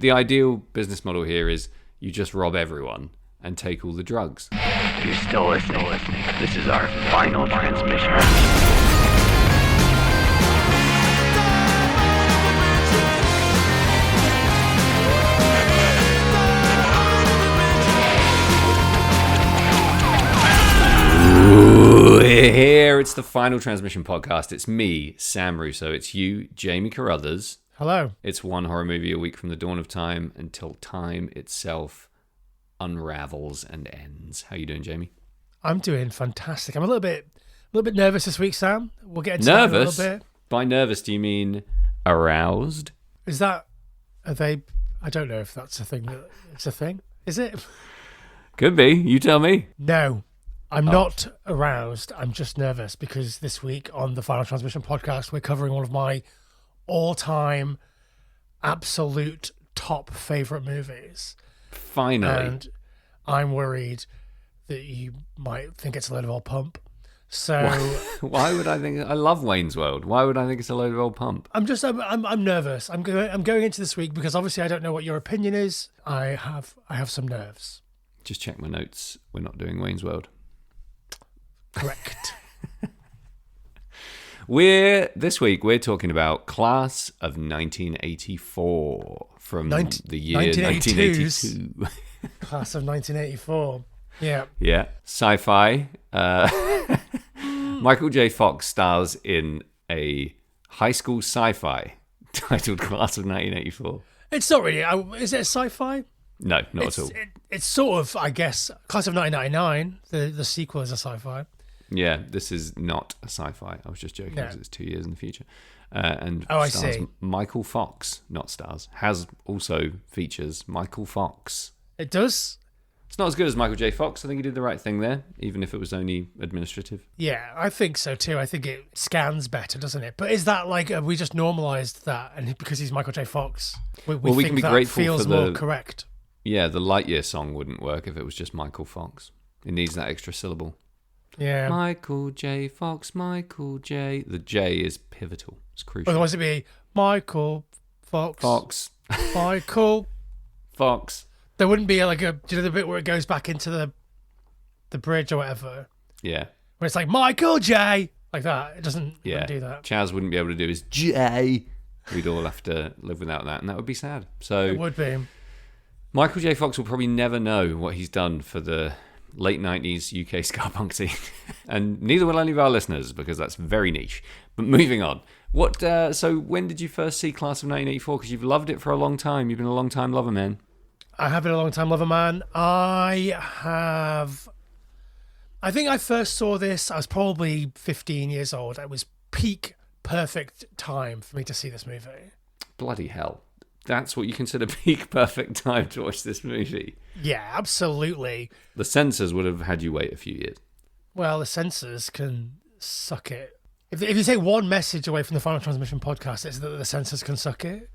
The ideal business model here is you just rob everyone and take all the drugs. You're still listening. This is our final transmission. We're here. It's the Final Transmission podcast. It's me, Sam Russo. It's you, Jamie Carruthers. Hello. It's one horror movie a week from the dawn of time until time itself unravels and ends. How you doing, Jamie? I'm doing fantastic. I'm a little bit nervous this week, Sam. We'll get into Nervous? that in a little bit. By nervous, do you mean aroused? Are they? I don't know if that's a thing. It's a thing. Is it? Could be. You tell me. No, I'm not aroused. I'm just nervous because this week on the Final Transmission podcast, we're covering one of my all-time absolute top favorite movies. Finally. And I'm worried that you might think it's a load of old pump. So why would I think? I love Wayne's World. Why would I think it's a load of old pump? I'm nervous. I'm going into this week because obviously I don't know what your opinion is. I have some nerves. Just check my notes. We're not doing Wayne's World. Correct. This week we're talking about Class of 1984 from the year 1982. Class of 1984. Yeah. Yeah. Sci-fi. Michael J. Fox stars in a high school sci-fi titled Class of 1984. It's not really. Is it a sci-fi? No, not at all. It's sort of, I guess, Class of 1999. The sequel is a sci-fi. Yeah, this is not a sci-fi. I was just joking because it's 2 years in the future. And I stars see. Michael Fox, not stars, also features Michael Fox. It does? It's not as good as Michael J. Fox. I think he did the right thing there, even if it was only administrative. Yeah, I think so too. I think it scans better, doesn't it? But is that like, we just normalised that, and because he's Michael J. Fox, we think can be that grateful feels for more correct? Yeah, the Lightyear song wouldn't work if it was just Michael Fox. It needs that extra syllable. Yeah. Michael J. Fox, Michael J. The J is pivotal. It's crucial. Otherwise it'd be Michael Fox. Fox. Michael Fox. There wouldn't be like do you know the bit where it goes back into the bridge or whatever? Yeah. Where it's like Michael J. Like that. It wouldn't do that. Chaz wouldn't be able to do his J. We'd all have to live without that, and that would be sad. So it would be. Michael J. Fox will probably never know what he's done for the late 90s UK ska punk scene. And neither will any of our listeners, because that's very niche. But moving on. So when did you first see Class of 1984? Because you've loved it for a long time. You've been a long time lover, man. I have been a long time lover, man. I think I first saw this, I was probably 15 years old. It was peak perfect time for me to see this movie. Bloody hell. That's what you consider peak perfect time to watch this movie. Yeah, absolutely. The censors would have had you wait a few years. Well, the censors can suck it. If you take one message away from the Final Transmission podcast, it's that the censors can suck it.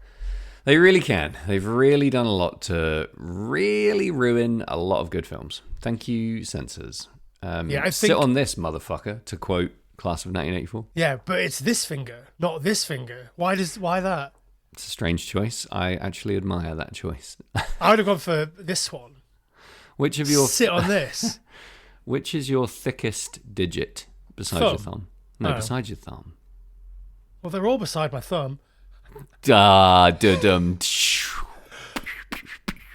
They really can. They've really done a lot to really ruin a lot of good films. Thank you, censors. I think, sit on this, motherfucker, to quote Class of 1984. Yeah, but it's this finger, not this finger. Why that? It's a strange choice. I actually admire that choice. I would have gone for this one. Which of your sit on this? Which is your thickest digit besides your thumb? No, besides your thumb. Well, they're all beside my thumb. Da-dum.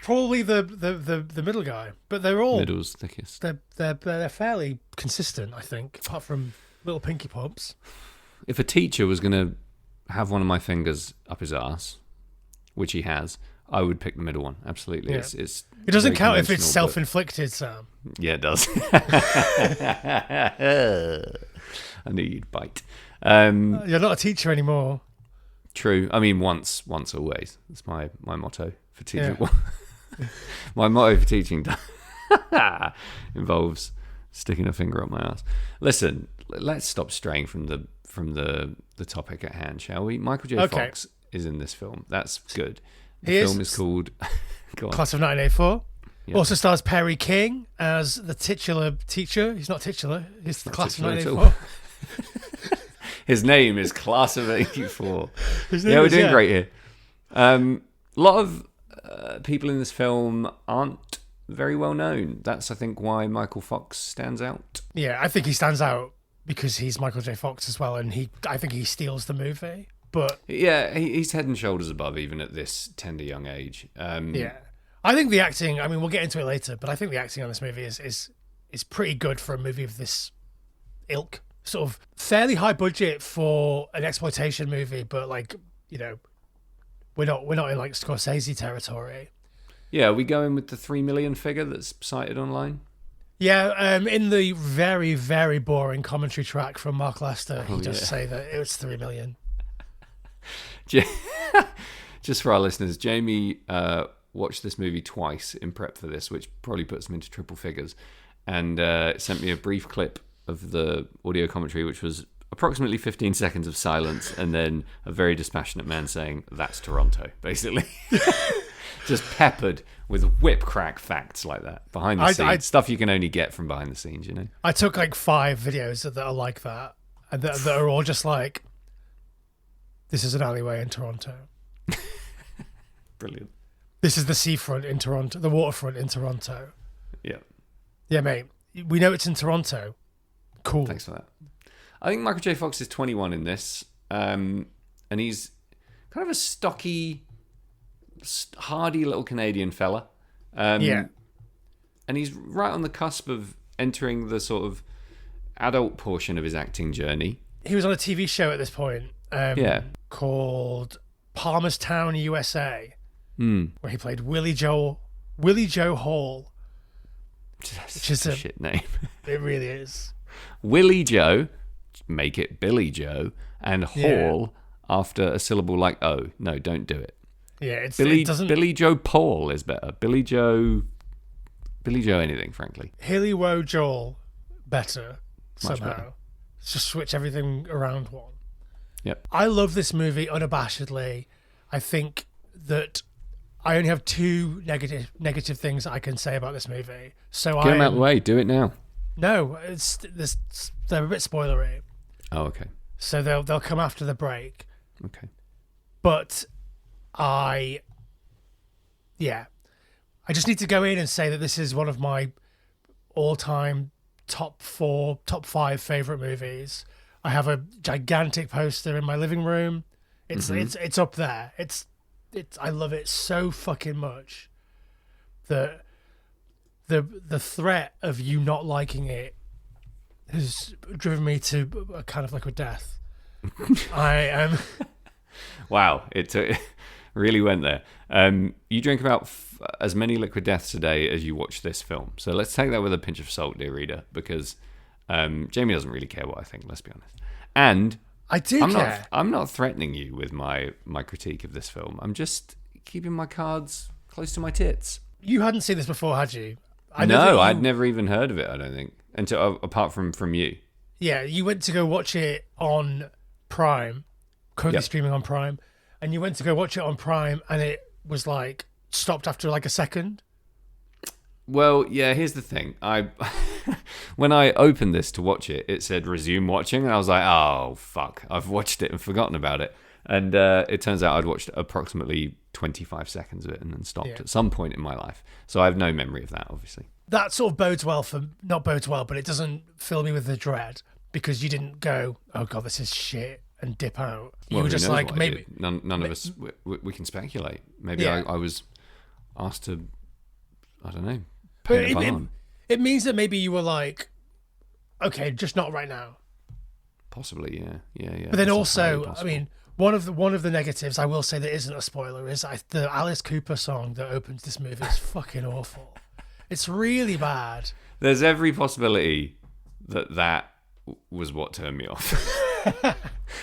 Probably the middle guy, but they're all middle's thickest. They're fairly consistent, I think, apart from little pinky pumps. If a teacher was going to have one of my fingers up his ass, which he has, I would pick the middle one. Absolutely. Yeah. It's it doesn't count if it's conventional, self-inflicted, Sam. Yeah, it does. I knew you'd bite. You're not a teacher anymore. True. I mean, once always. That's my motto for teaching. Yeah. My motto for teaching involves sticking a finger up my ass. Listen, let's stop straying from the topic at hand, shall we? Michael J. Fox is in this film. That's good. The film is called Class of 1984. Yeah. Also stars Perry King as the titular teacher. He's not titular. He's the Class of 1984. His name is Class of 84. We're doing great here. A lot of people in this film aren't very well known. That's, I think, why Michael Fox stands out. Yeah, I think he stands out because he's Michael J. Fox as well, and I think he steals the movie. But yeah, he's head and shoulders above even at this tender young age. Yeah, I think the acting. I mean, we'll get into it later, but I think the acting on this movie is pretty good for a movie of this ilk. Sort of fairly high budget for an exploitation movie, but like, you know, we're not in like Scorsese territory. Yeah, are we going with the 3 million figure that's cited online? Yeah, in the very, very boring commentary track from Mark Lester, he does say that it was 3 million. Just for our listeners, Jamie watched this movie twice in prep for this, which probably puts him into triple figures, and sent me a brief clip of the audio commentary, which was approximately 15 seconds of silence, and then a very dispassionate man saying, "That's Toronto," basically. Just peppered with whip crack facts like that behind the scenes, stuff you can only get from behind the scenes, you know. I took like 5 videos that are like that, and that are all just like, this is an alleyway in Toronto. Brilliant. This is the seafront in Toronto, the waterfront in Toronto. Yeah. Yeah, mate. We know it's in Toronto. Cool. Thanks for that. I think Michael J. Fox is 21 in this, and he's kind of a stocky, hardy little Canadian fella. Yeah. And he's right on the cusp of entering the sort of adult portion of his acting journey. He was on a TV show at this point called Palmerstown, USA, where he played Willie Joe Hall. Which is a shit name. It really is. Willie Joe, make it Billy Joe, and Hall after a syllable like O. No, don't do it. Yeah, Billy Joe Paul is better. Billy Joe anything, frankly. Hilly Woe Joel better Much somehow. better. Just switch everything around one. Yep. I love this movie unabashedly. I think that I only have 2 negative things I can say about this movie. So Get them out of the way. Do it now. No, they're a bit spoilery. Oh, okay. So they'll come after the break. Okay. But I just need to go in and say that this is one of my all-time top 5 favorite movies. I have a gigantic poster in my living room. It's up there. It's I love it so fucking much that the threat of you not liking it has driven me to a kind of liquid death. I am. Wow, it really went there. You drink about as many liquid deaths a day as you watch this film. So let's take that with a pinch of salt, dear reader, because Jamie doesn't really care what I think, let's be honest. And I do care. I'm not threatening you with my critique of this film. I'm just keeping my cards close to my tits. You hadn't seen this before, had you? I'd never even heard of it, I don't think, until apart from you. Yeah, you went to go watch it on Prime, currently streaming on Prime, and you went to go watch it on Prime, and it was like stopped after like a second. Well, yeah, here's the thing. When I opened this to watch it, it said resume watching, and I was like, oh, fuck, I've watched it and forgotten about it. And it turns out I'd watched approximately 25 seconds of it and then stopped at some point in my life. So I have no memory of that, obviously. That sort of bodes well, but it doesn't fill me with the dread, because you didn't go, oh, God, this is shit, and dip out. You were just like, maybe... None of us, we can speculate. Maybe I was asked to, I don't know, paint a barn. It means that maybe you were like, okay, just not right now. Possibly, yeah. But then also, I mean, one of the negatives I will say that isn't a spoiler is the Alice Cooper song that opens this movie is fucking awful. It's really bad. There's every possibility that was what turned me off.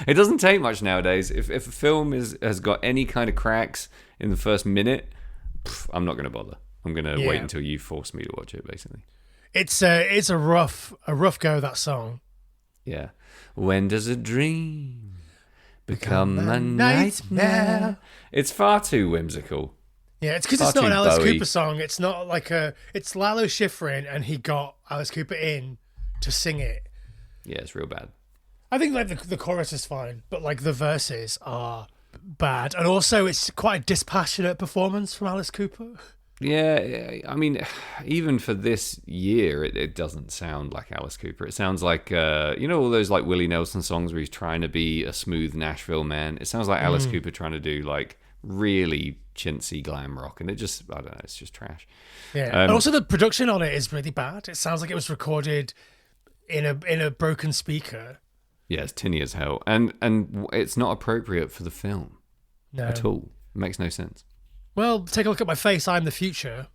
It doesn't take much nowadays. If a film has got any kind of cracks in the first minute, I'm not going to bother. I'm going to wait until you force me to watch it, basically. It's a rough go, that song. Yeah. When does a dream become a nightmare? It's far too whimsical. Yeah, it's because it's not an Alice Cooper song. It's not like it's Lalo Schifrin, and he got Alice Cooper in to sing it. Yeah, it's real bad. I think like the chorus is fine, but like the verses are bad. And also, it's quite a dispassionate performance from Alice Cooper. Yeah, I mean, even for this year, it doesn't sound like Alice Cooper. It sounds like, all those like Willie Nelson songs where he's trying to be a smooth Nashville man. It sounds like Alice Cooper trying to do like really chintzy glam rock, and I don't know, it's just trash. Yeah, and also the production on it is really bad. It sounds like it was recorded in a broken speaker. Yeah, it's tinny as hell, and it's not appropriate for the film at all. It makes no sense. Well, take a look at my face. I'm the future.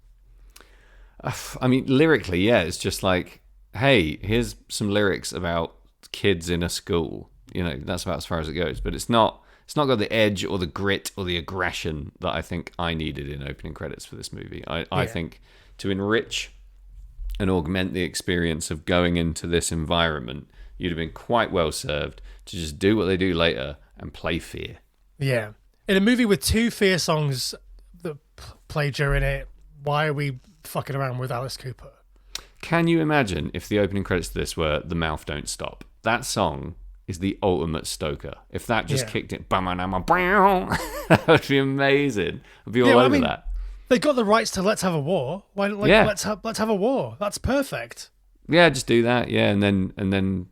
I mean, lyrically, yeah, it's just like, hey, here's some lyrics about kids in a school. That's about as far as it goes. But it's not got the edge or the grit or the aggression that I think I needed in opening credits for this movie. I think to enrich and augment the experience of going into this environment, you'd have been quite well served to just do what they do later and play Fear. Yeah. In a movie with 2 Fear songs that play during it, why are we fucking around with Alice Cooper? Can you imagine if the opening credits to this were The Mouth Don't Stop? That song is the ultimate stoker. If that just kicked it, that would be amazing. I'd be all over that. They got the rights to Let's Have a War. Why? Let's have a war. That's perfect. Yeah, just do that. Yeah, and then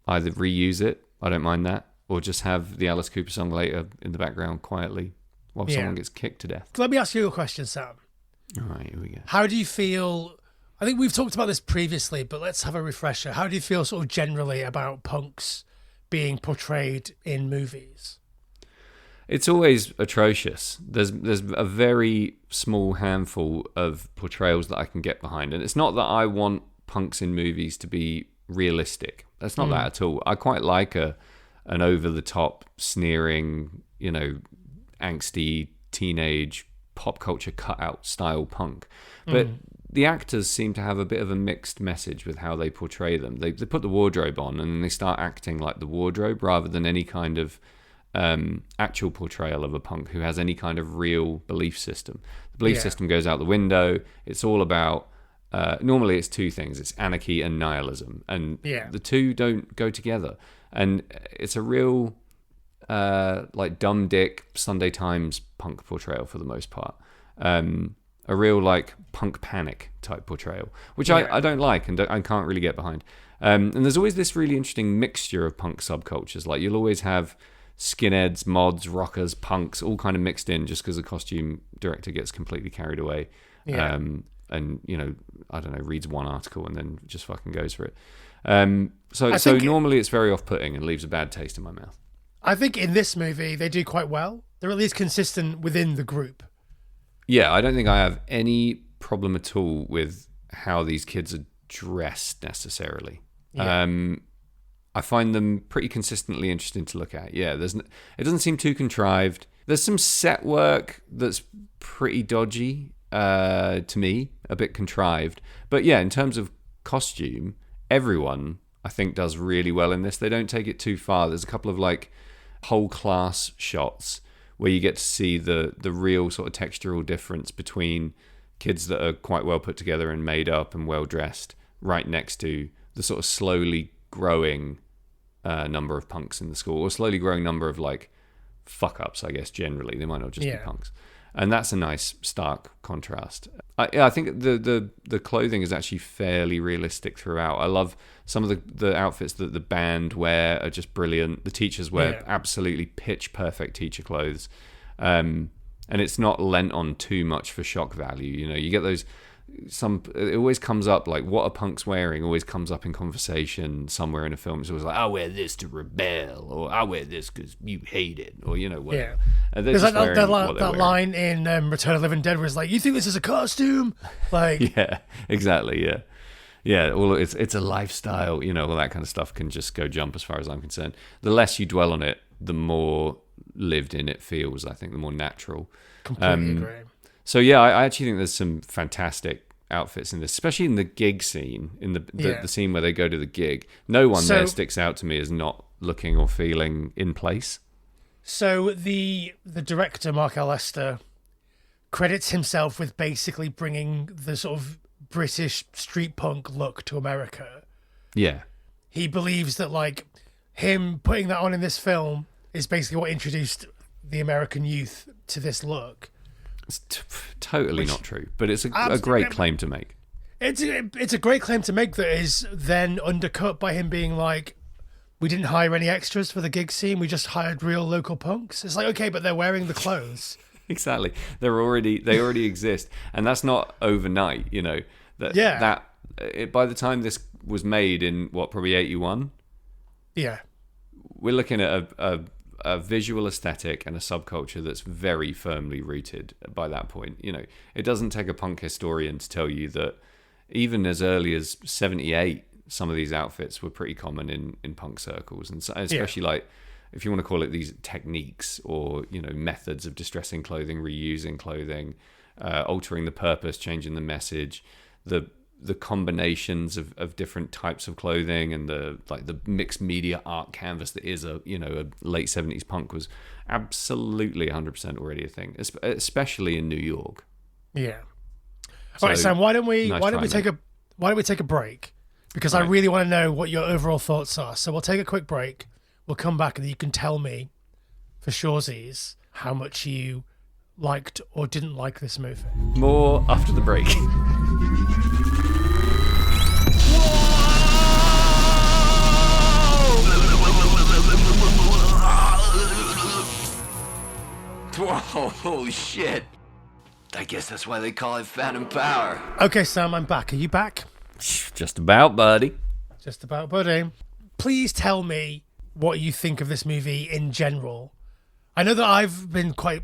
either reuse it. I don't mind that, or just have the Alice Cooper song later in the background quietly while someone gets kicked to death. Let me ask you a question, Sam. All right, here we go. How do you feel? I think we've talked about this previously, but let's have a refresher. How do you feel sort of generally about punks being portrayed in movies? It's always atrocious. There's a very small handful of portrayals that I can get behind, and it's not that I want punks in movies to be realistic. That's not that at all. I quite like an over-the-top, sneering, angsty, teenage, pop culture cutout style punk. But the actors seem to have a bit of a mixed message with how they portray them. They put the wardrobe on and then they start acting like the wardrobe rather than any kind of actual portrayal of a punk who has any kind of real belief system. The belief system goes out the window. It's all about normally it's 2 things. It's anarchy and nihilism, and the 2 don't go together. And it's a real like dumb dick Sunday Times punk portrayal for the most part. A real like punk panic type portrayal, which I don't like and I can't really get behind. And there's always this really interesting mixture of punk subcultures. Like you'll always have skinheads, mods, rockers, punks, all kind of mixed in just because the costume director gets completely carried away. And, I don't know, reads one article and then just fucking goes for it. So normally it's very off-putting and leaves a bad taste in my mouth. I think in this movie they do quite well. They're at least consistent within the group. Yeah, I don't think I have any problem at all with how these kids are dressed necessarily. Yeah. I find them pretty consistently interesting to look at. Yeah, it doesn't seem too contrived. There's some set work that's pretty dodgy to me, a bit contrived. But yeah, in terms of costume, everyone I think does really well in this. They don't take it too far. There's a couple of like whole class shots where you get to see the real sort of textural difference between kids that are quite well put together and made up and well dressed right next to the sort of slowly growing number of punks in the school, or slowly growing number of like fuck ups, I guess, generally. They might not just be punks. And that's a nice stark contrast. I think the clothing is actually fairly realistic throughout. I love some of the outfits that the band wear are just brilliant. The teachers wear absolutely pitch perfect teacher clothes. And it's not lent on too much for shock value. You get those it always comes up, like what are punks wearing always comes up in conversation somewhere in a film. It's always like, I wear this to rebel, or I wear this because you hate it, or whatever. And there's like that line in Return of the Living Dead where it's like, you think this is a costume? Like, yeah, exactly. Yeah. Well, it's a lifestyle. All that kind of stuff can just go jump as far as I'm concerned. The less you dwell on it, the more lived in it feels. I think the more natural. Completely agree. So yeah, I actually think there's some fantastic outfits in this, especially in the gig scene, in the scene where they go to the gig. No one there sticks out to me as not looking or feeling in place. So the director, Mark L. Lester, credits himself with basically bringing the sort of British street punk look to America. Yeah. He believes that like him putting that on in this film is basically what introduced the American youth to this look. It's totally not true, but it's a great claim to make. It's a great claim to make that is then undercut by him being like, we didn't hire any extras for the gig scene. We just hired real local punks. It's like, okay, but they're wearing the clothes. Exactly. They already exist, and that's not overnight. You know by the time this was made in probably 81. Yeah, we're looking at a visual aesthetic and a subculture that's very firmly rooted by that point. You know, it doesn't take a punk historian to tell you that even as early as 78, some of these outfits were pretty common in punk circles, and so, especially like, if you want to call it these techniques or, you know, methods of distressing clothing, reusing clothing, altering the purpose, changing the message, the combinations of different types of clothing, and the mixed media art canvas that is a late 70s punk was absolutely 100% already a thing, especially in New York. Yeah. All right, Sam, why don't we take a break? Because I really want to know what your overall thoughts are. So we'll take a quick break. We'll come back and you can tell me for shoresies how much you liked or didn't like this movie. More after the break. Whoa, holy shit. I guess that's why they call it Phantom Power. Okay, Sam, I'm back. Are you back? Just about, buddy. Just about, buddy. Please tell me what you think of this movie in general. I know that I've been quite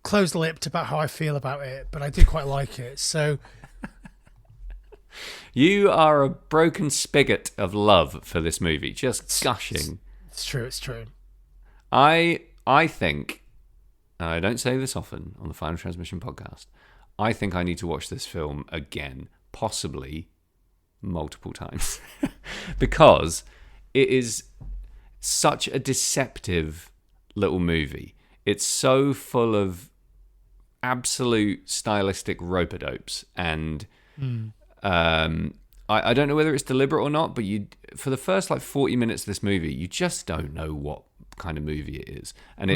closed-lipped about how I feel about it, but I do quite like it, so... You are a broken spigot of love for this movie, just gushing. It's true. I think, and I don't say this often on the Final Transmission podcast, I think I need to watch this film again, possibly multiple times, because it is such a deceptive little movie. It's so full of absolute stylistic rope-a-dopes, and I don't know whether it's deliberate or not, but for the first 40 minutes of this movie, you just don't know what kind of movie it is, and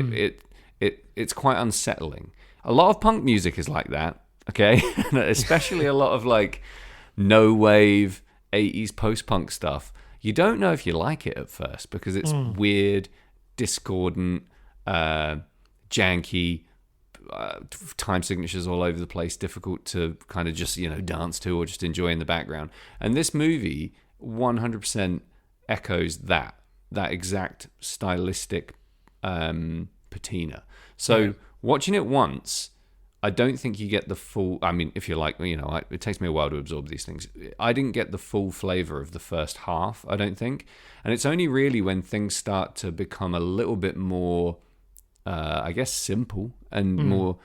it's quite unsettling. A lot of punk music is like that, okay? Especially a lot of no wave 80s post-punk stuff. You don't know if you like it at first because it's weird, discordant, janky, time signatures all over the place, difficult to kind of just dance to or just enjoy in the background. And this movie 100% echoes that exact stylistic patina. So watching it once, I don't think you get the full... I mean, if you're like, it takes me a while to absorb these things. I didn't get the full flavour of the first half, I don't think. And it's only really when things start to become a little bit more, I guess, simple and more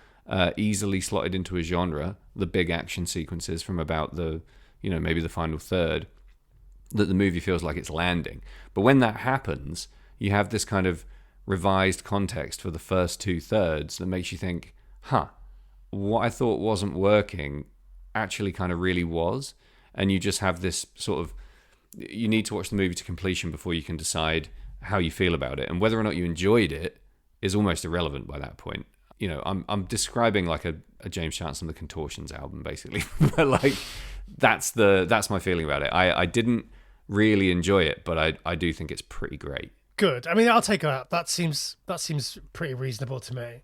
easily slotted into a genre, the big action sequences from about the, maybe the final third, that the movie feels like it's landing. But when that happens, you have this kind of revised context for the first 2/3 that makes you think, what I thought wasn't working actually kind of really was. And you just have this sort of, you need to watch the movie to completion before you can decide how you feel about it. And whether or not you enjoyed it is almost irrelevant by that point. I'm describing like a James Chance and the Contortions album, basically. But that's my feeling about it. I didn't really enjoy it, but I do think it's pretty great. Good. I mean, I'll take that. That seems pretty reasonable to me.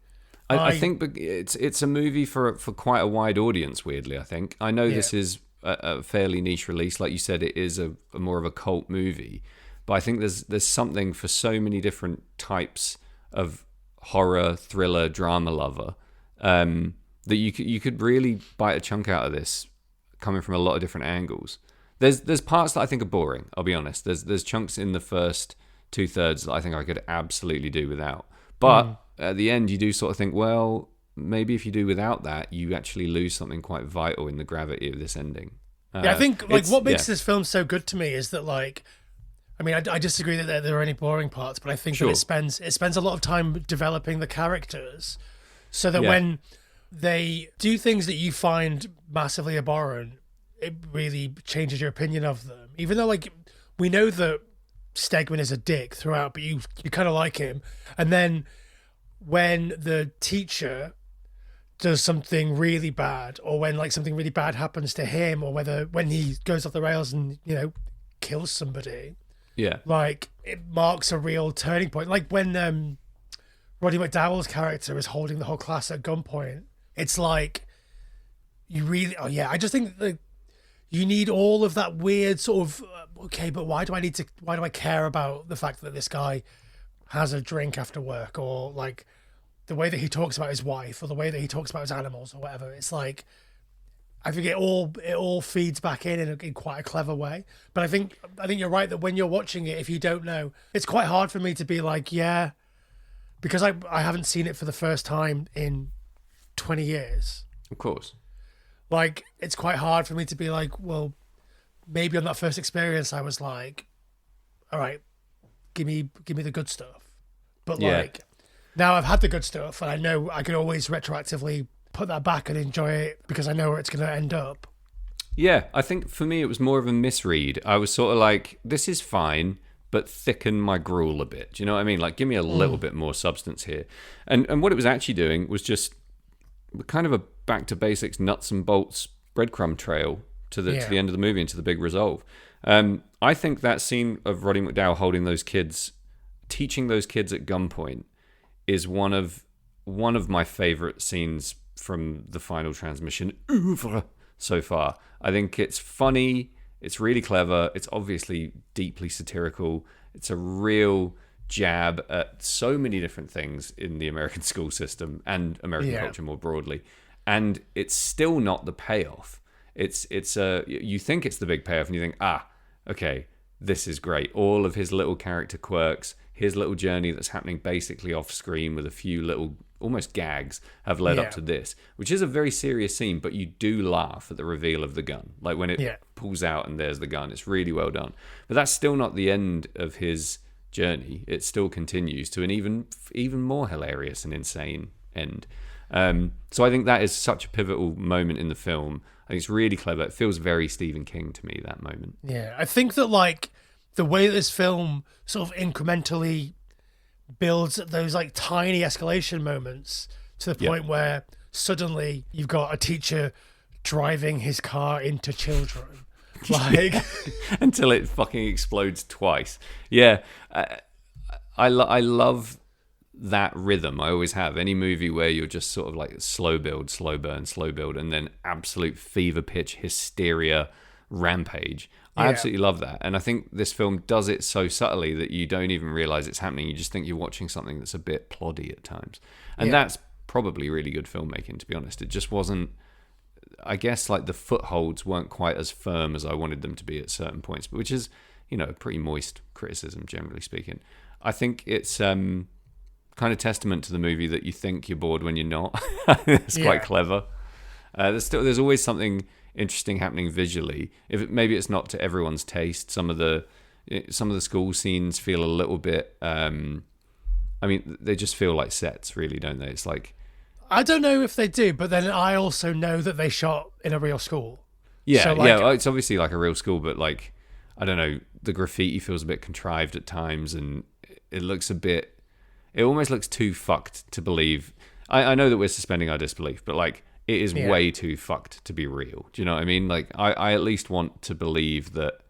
I think it's a movie for quite a wide audience, weirdly, I think. I know this is a fairly niche release. Like you said, it is a more of a cult movie. But I think there's something for so many different types of horror, thriller, drama lover that you could really bite a chunk out of this coming from a lot of different angles. There's parts that I think are boring, I'll be honest. There's chunks in the first 2/3 that I think I could absolutely do without. But at the end, you do sort of think, well, maybe if you do without that, you actually lose something quite vital in the gravity of this ending. I think what makes this film so good to me is that I disagree that there are any boring parts, but I think that it spends a lot of time developing the characters so that when they do things that you find massively abhorrent, it really changes your opinion of them. Even though we know that Stegman is a dick throughout, but you kind of like him. And then when the teacher does something really bad, or when like something really bad happens to him, or whether when he goes off the rails and, you know, kills somebody, Yeah. like it marks a real turning point. Like when Roddy McDowall's character is holding the whole class at gunpoint, it's like you really, oh yeah, I just think that you need all of that weird sort of, okay, but why do I care about the fact that this guy has a drink after work, or like the way that he talks about his wife, or the way that he talks about his animals, or whatever. It's like, I think it all feeds back in quite a clever way. But I think you're right that when you're watching it, if you don't know, it's quite hard for me to be like, yeah, because I haven't seen it for the first time in 20 years. Of course. Like, it's quite hard for me to be like, well, maybe on that first experience I was like, all right, give me the good stuff. But like, now I've had the good stuff, and I know I can always retroactively put that back and enjoy it because I know where it's going to end up. Yeah, I think for me it was more of a misread. I was sort of like, this is fine, but thicken my gruel a bit. Do you know what I mean? Like, give me a little bit more substance here. And what it was actually doing was just kind of a back to basics, nuts and bolts breadcrumb trail to the end of the movie and to the big resolve. I think that scene of Roddy McDowall holding those kids, teaching those kids at gunpoint, is one of my favorite scenes from the final transmission oeuvre so far. I think it's funny, it's really clever, it's obviously deeply satirical, it's a real jab at so many different things in the American school system and American culture more broadly, and it's still not the payoff. It's you think it's the big payoff, and you think, okay, this is great. All of his little character quirks, his little journey that's happening basically off screen with a few little almost gags have led up to this, which is a very serious scene, but you do laugh at the reveal of the gun. Like when it pulls out and there's the gun, it's really well done. But that's still not the end of his journey. It still continues to an even more hilarious and insane end. So I think that is such a pivotal moment in the film. I think it's really clever. It feels very Stephen King to me, that moment. Yeah, I think that like the way that this film sort of incrementally builds those like tiny escalation moments to the point where suddenly you've got a teacher driving his car into children. Like until it fucking explodes twice. Yeah, I love that rhythm. I always have. Any movie where you're just sort of like slow build, slow burn, slow build, and then absolute fever pitch hysteria rampage. I absolutely love that. And I think this film does it so subtly that you don't even realize it's happening. You just think you're watching something that's a bit ploddy at times. And that's probably really good filmmaking, to be honest. It just wasn't, I guess, like the footholds weren't quite as firm as I wanted them to be at certain points, but which is, you know, pretty moist criticism, generally speaking. I think it's kind of testament to the movie that you think you're bored when you're not. It's quite clever. There's always something interesting happening visually. Maybe it's not to everyone's taste. Some of the school scenes feel a little bit. I mean, they just feel like sets, really, don't they? It's like, I don't know if they do, but then I also know that they shot in a real school. Yeah, so like, it's obviously like a real school, but like, I don't know, the graffiti feels a bit contrived at times, and it looks a bit. It almost looks too fucked to believe. I know that we're suspending our disbelief, but like, it is way too fucked to be real. Do you know what I mean? Like, I at least want to believe that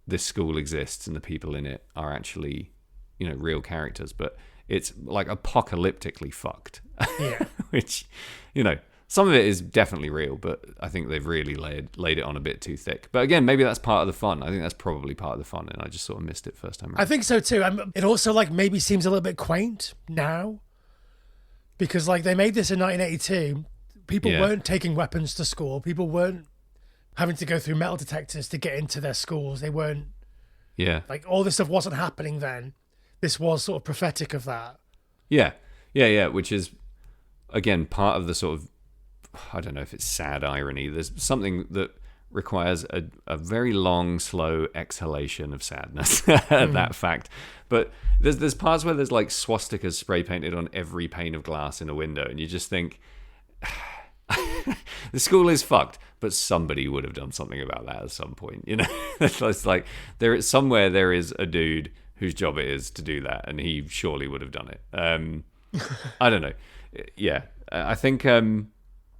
this school exists and the people in it are actually, you know, real characters. But it's like apocalyptically fucked. Yeah. Which, you know, some of it is definitely real, but I think they've really laid it on a bit too thick. But again, maybe that's part of the fun. I think that's probably part of the fun, and I just sort of missed it first time around. I think so too. It also like maybe seems a little bit quaint now, because like they made this in 1982. People weren't taking weapons to school. People weren't having to go through metal detectors to get into their schools. They weren't. Yeah. Like all this stuff wasn't happening then. This was sort of prophetic of that. Yeah. Which is, again, part of the sort of, I don't know if it's sad irony. There's something that requires a very long, slow exhalation of sadness at that fact. But there's parts where there's like swastikas spray painted on every pane of glass in a window, and you just think, the school is fucked, but somebody would have done something about that at some point. You know, it's like there is a dude whose job it is to do that, and he surely would have done it. I don't know. Yeah, I think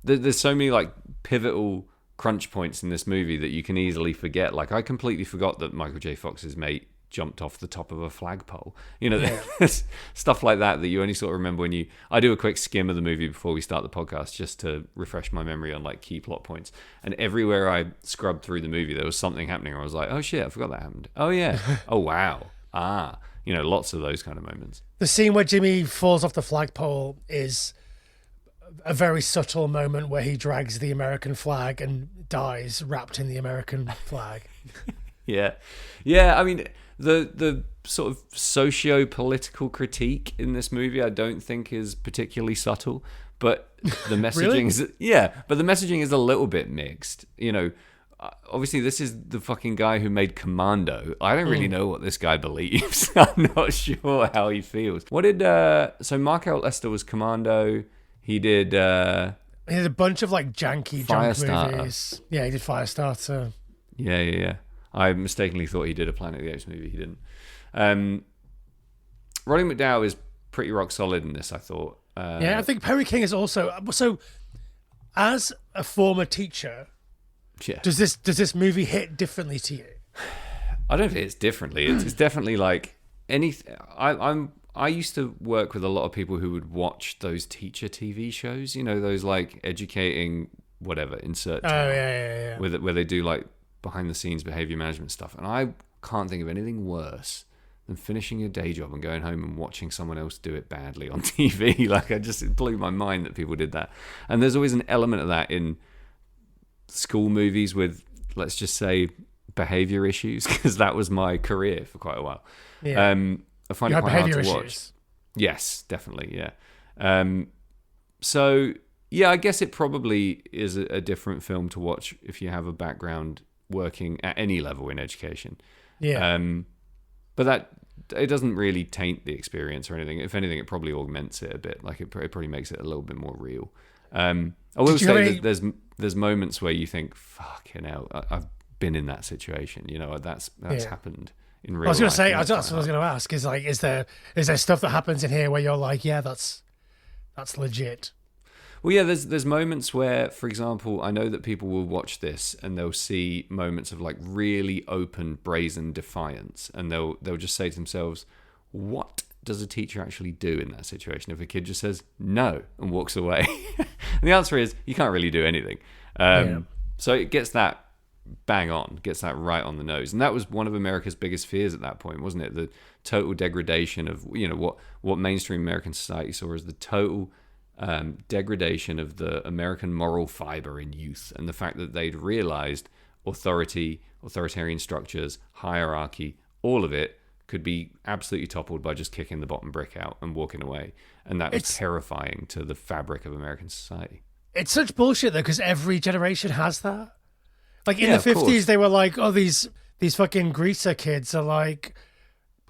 there's so many like pivotal crunch points in this movie that you can easily forget. Like I completely forgot that Michael J. Fox's mate jumped off the top of a flagpole. You know, there's stuff like that you only sort of remember when I do a quick skim of the movie before we start the podcast just to refresh my memory on like key plot points. And everywhere I scrubbed through the movie, there was something happening where I was like, oh shit, I forgot that happened. Oh yeah. Oh wow. You know, lots of those kind of moments. The scene where Jimmy falls off the flagpole is a very subtle moment where he drags the American flag and dies wrapped in the American flag. Yeah. I mean, the sort of socio-political critique in this movie, I don't think is particularly subtle, but the messaging but the messaging is a little bit mixed. You know, obviously this is the fucking guy who made Commando. I don't really know what this guy believes. I'm not sure how he feels. What did so Mark L. Lester was Commando. He did he did a bunch of like janky junk Firestarter. movies. Yeah, he did Firestarter. Yeah. I mistakenly thought he did a Planet of the Apes movie. He didn't. Roddy McDowall is pretty rock solid in this, I thought. I think Perry King is also... So, as a former teacher, does this movie hit differently to you? I don't think it's differently. It's definitely like anything. I used to work with a lot of people who would watch those teacher TV shows. You know, those like educating whatever insert. Yeah. Where they do like behind the scenes behavior management stuff, and I can't think of anything worse than finishing your day job and going home and watching someone else do it badly on TV. Like it blew my mind that people did that. And there's always an element of that in school movies with, let's just say, behavior issues, because that was my career for quite a while. Yeah. I find it quite hard to watch. Yes, definitely. Yeah. So yeah, I guess it probably is a different film to watch if you have a background working at any level in education. Yeah. But that it doesn't really taint the experience or anything. If anything, it probably augments it a bit. Like it probably makes it a little bit more real. I will say that there's moments where you think, "Fucking hell, I've been in that situation." You know, that's happened in real life. I was going to say, that's what I was going to ask. Is like, is there stuff that happens in here where you're like, yeah, that's legit? Well, yeah, there's moments where, for example, I know that people will watch this and they'll see moments of like really open, brazen defiance, and they'll just say to themselves, "What does a teacher actually do in that situation?" If a kid just says no and walks away, and the answer is you can't really do anything. So it gets that bang on, gets that right on the nose, and that was one of America's biggest fears at that point, wasn't it? The total degradation of what mainstream American society saw as the total degradation of the American moral fiber in youth, and the fact that they'd realized authoritarian structures, hierarchy, all of it could be absolutely toppled by just kicking the bottom brick out and walking away. And that was terrifying to the fabric of American society. It's such bullshit though, because every generation has that. Like in the 50s, course. they were like, oh, these fucking greaser kids are like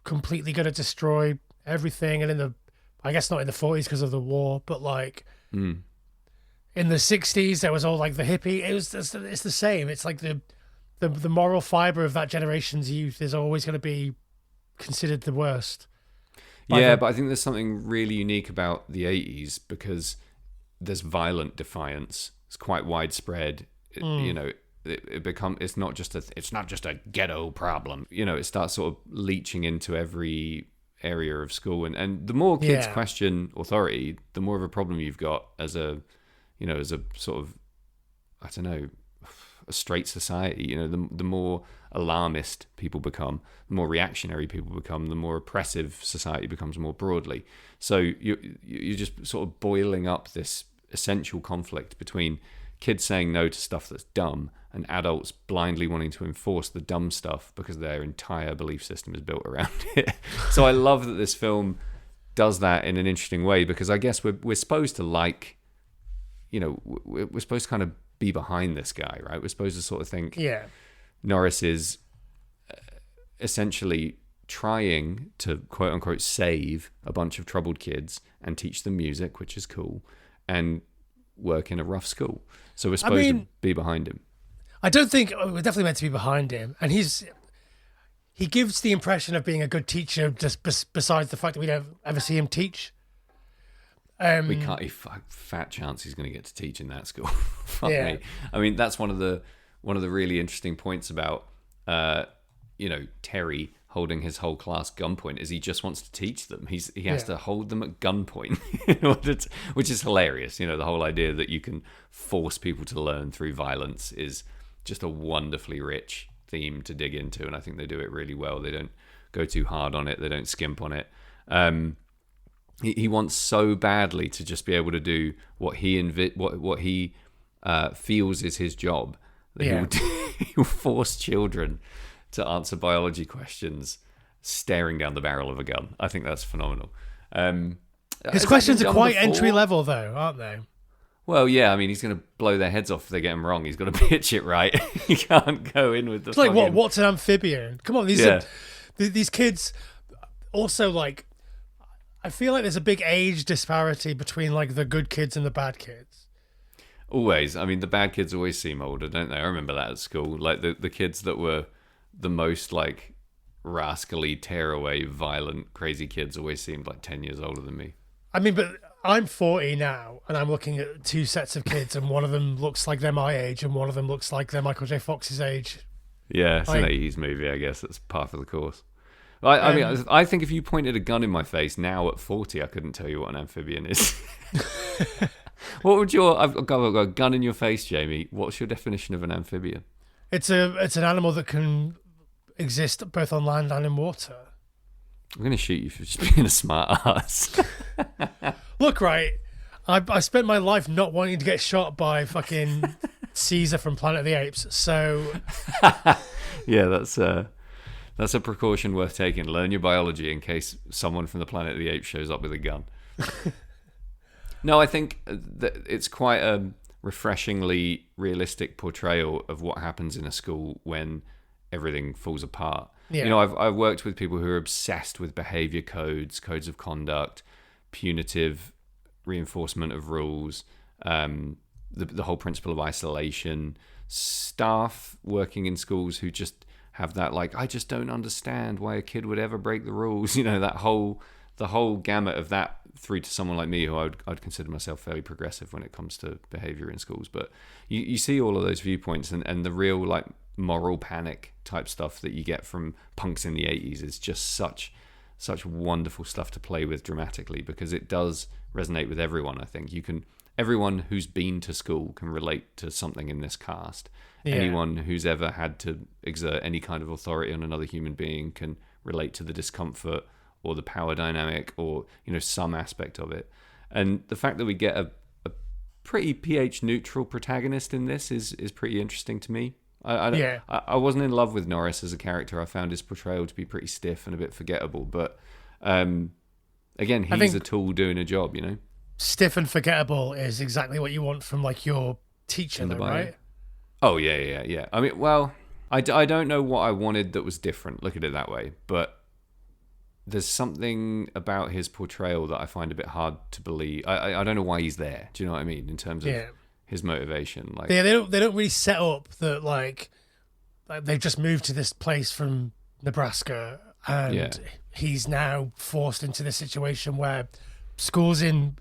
completely going to destroy everything. And I guess not in the 40s because of the war, but like in the 60s, there was all like the hippie. It's the same. It's like the moral fiber of that generation's youth is always going to be considered the worst. Yeah, but I think there's something really unique about the 80s because there's violent defiance. It's quite widespread. You know, it's not just a ghetto problem. You know, it starts sort of leaching into every area of school, and the more kids question authority, the more of a problem you've got as a sort of, I don't know, a straight society. You know, the more alarmist people become, the more reactionary people become, the more oppressive society becomes more broadly. So you're just sort of boiling up this essential conflict between kids saying no to stuff that's dumb and adults blindly wanting to enforce the dumb stuff because their entire belief system is built around it. So I love that this film does that in an interesting way, because I guess we're supposed to like, you know, we're supposed to kind of be behind this guy, right? We're supposed to sort of think Norris is essentially trying to quote unquote save a bunch of troubled kids and teach them music, which is cool, and work in a rough school. So we're supposed to be behind him. I don't think we're definitely meant to be behind him, and he gives the impression of being a good teacher, just besides the fact that we don't ever see him teach. We can't. Fat chance he's going to get to teach in that school. Fuck Yeah. me. I mean, that's one of the really interesting points about Terry holding his whole class gunpoint is he just wants to teach them. He has to hold them at gunpoint in order to, which is hilarious. The whole idea that you can force people to learn through violence is just a wonderfully rich theme to dig into, and I think they do it really well. They don't go too hard on it. They don't skimp on it. He wants so badly to just be able to do what he feels is his job that he will force children to answer biology questions staring down the barrel of a gun. I think that's phenomenal. His questions are quite before? entry level, though, aren't they? Well, yeah, I mean, he's going to blow their heads off if they get him wrong. He's got to pitch it right. You can't go in with the. It's like what's an amphibian? Come on, these kids. Also, like, I feel like there's a big age disparity between like the good kids and the bad kids. Always. I mean, the bad kids always seem older, don't they? I remember that at school. Like the kids that were the most like rascally, tearaway, violent, crazy kids always seemed like 10 years older than me. I mean, but I'm 40 now, and I'm looking at two sets of kids, and one of them looks like they're my age, and one of them looks like they're Michael J. Fox's age. Yeah, it's an 80s movie, I guess. That's par for the course. I mean, I think if you pointed a gun in my face now at 40, I couldn't tell you what an amphibian is. What would I've got a gun in your face, Jamie. What's your definition of an amphibian? It's an animal that can exist both on land and in water. I'm going to shoot you for just being a smart ass. Look, right, I spent my life not wanting to get shot by fucking Caesar from Planet of the Apes, so... Yeah, that's a precaution worth taking. Learn your biology in case someone from the Planet of the Apes shows up with a gun. No, I think that it's quite a refreshingly realistic portrayal of what happens in a school when everything falls apart. Yeah. I've worked with people who are obsessed with behavior codes of conduct, punitive reinforcement of rules, the whole principle of isolation, staff working in schools who just have that, like, I just don't understand why a kid would ever break the rules. The whole gamut of that through to someone like me, who I'd consider myself fairly progressive when it comes to behavior in schools. But you see all of those viewpoints, and the real like moral panic type stuff that you get from punks in the 80s is just such wonderful stuff to play with dramatically, because it does resonate with everyone. I think everyone who's been to school can relate to something in this cast. Yeah. Anyone who's ever had to exert any kind of authority on another human being can relate to the discomfort or the power dynamic, or some aspect of it. And the fact that we get a pretty pH neutral protagonist in this is pretty interesting to me. I wasn't in love with Norris as a character. I found his portrayal to be pretty stiff and a bit forgettable. But again, he's a tool doing a job. Stiff and forgettable is exactly what you want from like your teacher, though, right? Oh yeah. I mean, well, I don't know what I wanted that was different. Look at it that way, but there's something about his portrayal that I find a bit hard to believe. I don't know why he's there. Do you know what I mean? In terms of his motivation, like they don't really set up that like they've just moved to this place from Nebraska, and he's now forced into this situation where schools in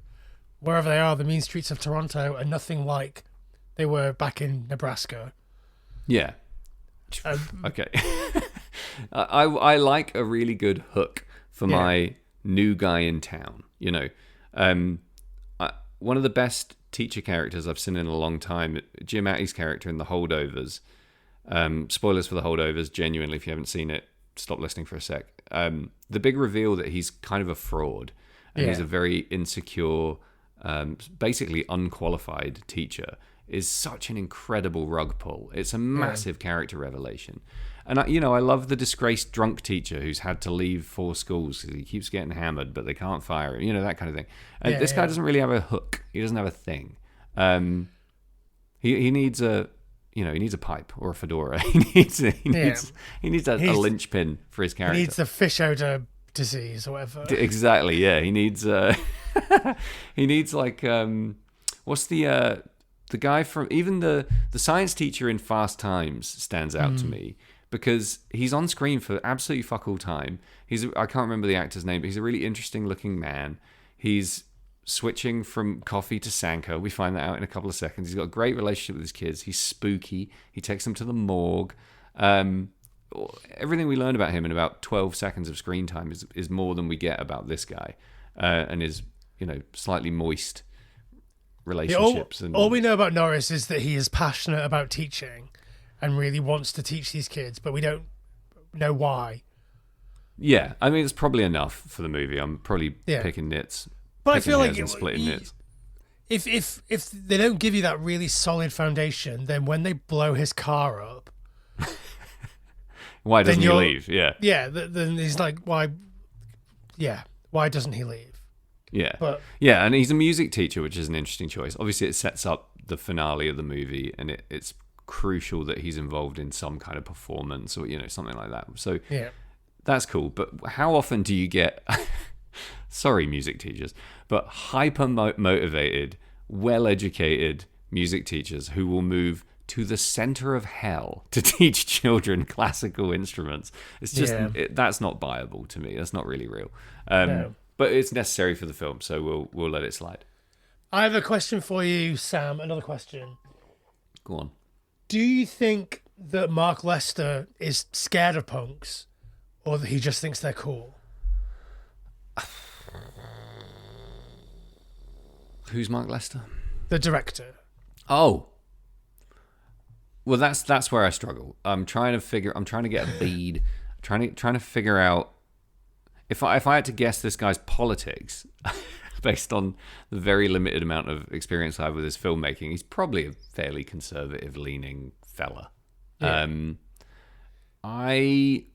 wherever they are, the mean streets of Toronto, are nothing like they were back in Nebraska. Yeah. Okay. I like a really good hook for my new guy in town. One of the best teacher characters I've seen in a long time, Jim Atty's character in The Holdovers. Spoilers for The Holdovers, genuinely, if you haven't seen it, stop listening for a sec. The big reveal that he's kind of a fraud, and he's a very insecure, basically unqualified teacher, is such an incredible rug pull. It's a massive character revelation. And I love the disgraced drunk teacher who's had to leave 4 schools because he keeps getting hammered, but they can't fire him. That kind of thing. And this guy doesn't really have a hook. He doesn't have a thing. He needs a pipe or a fedora. He needs a linchpin for his character. He needs the fish odor disease or whatever. Exactly. Yeah. He needs like what's the guy from, even the science teacher in Fast Times stands out to me, because he's on screen for absolutely fuck all time. I can't remember the actor's name, but he's a really interesting looking man. He's switching from coffee to Sanka. We find that out in a couple of seconds. He's got a great relationship with his kids. He's spooky. He takes them to the morgue. Everything we learn about him in about 12 seconds of screen time is more than we get about this guy, and his slightly moist relationships. All we know about Norris is that he is passionate about teaching and really wants to teach these kids, but we don't know why. Yeah, I mean, it's probably enough for the movie. I'm probably picking nits. But I feel like splitting nits. If they don't give you that really solid foundation, then when they blow his car up, why doesn't he leave? Yeah. Yeah, then he's like, why? Yeah, why doesn't he leave? Yeah. But yeah, and he's a music teacher, which is an interesting choice. Obviously, it sets up the finale of the movie, and it's crucial that he's involved in some kind of performance or something like that. So yeah, that's cool. But how often do you get? Sorry, music teachers, but hyper motivated, well-educated music teachers who will move to the center of hell to teach children classical instruments. It's just that's not viable to me. That's not really real. No. But it's necessary for the film, so we'll let it slide. I have a question for you, Sam. Another question. Go on. Do you think that Mark Lester is scared of punks, or that he just thinks they're cool? Who's Mark Lester? The director. Oh. Well, that's where I struggle. I'm trying to get a bead. trying to figure out if I had to guess this guy's politics based on the very limited amount of experience I have with his filmmaking. He's probably a fairly conservative leaning fella. Yeah. I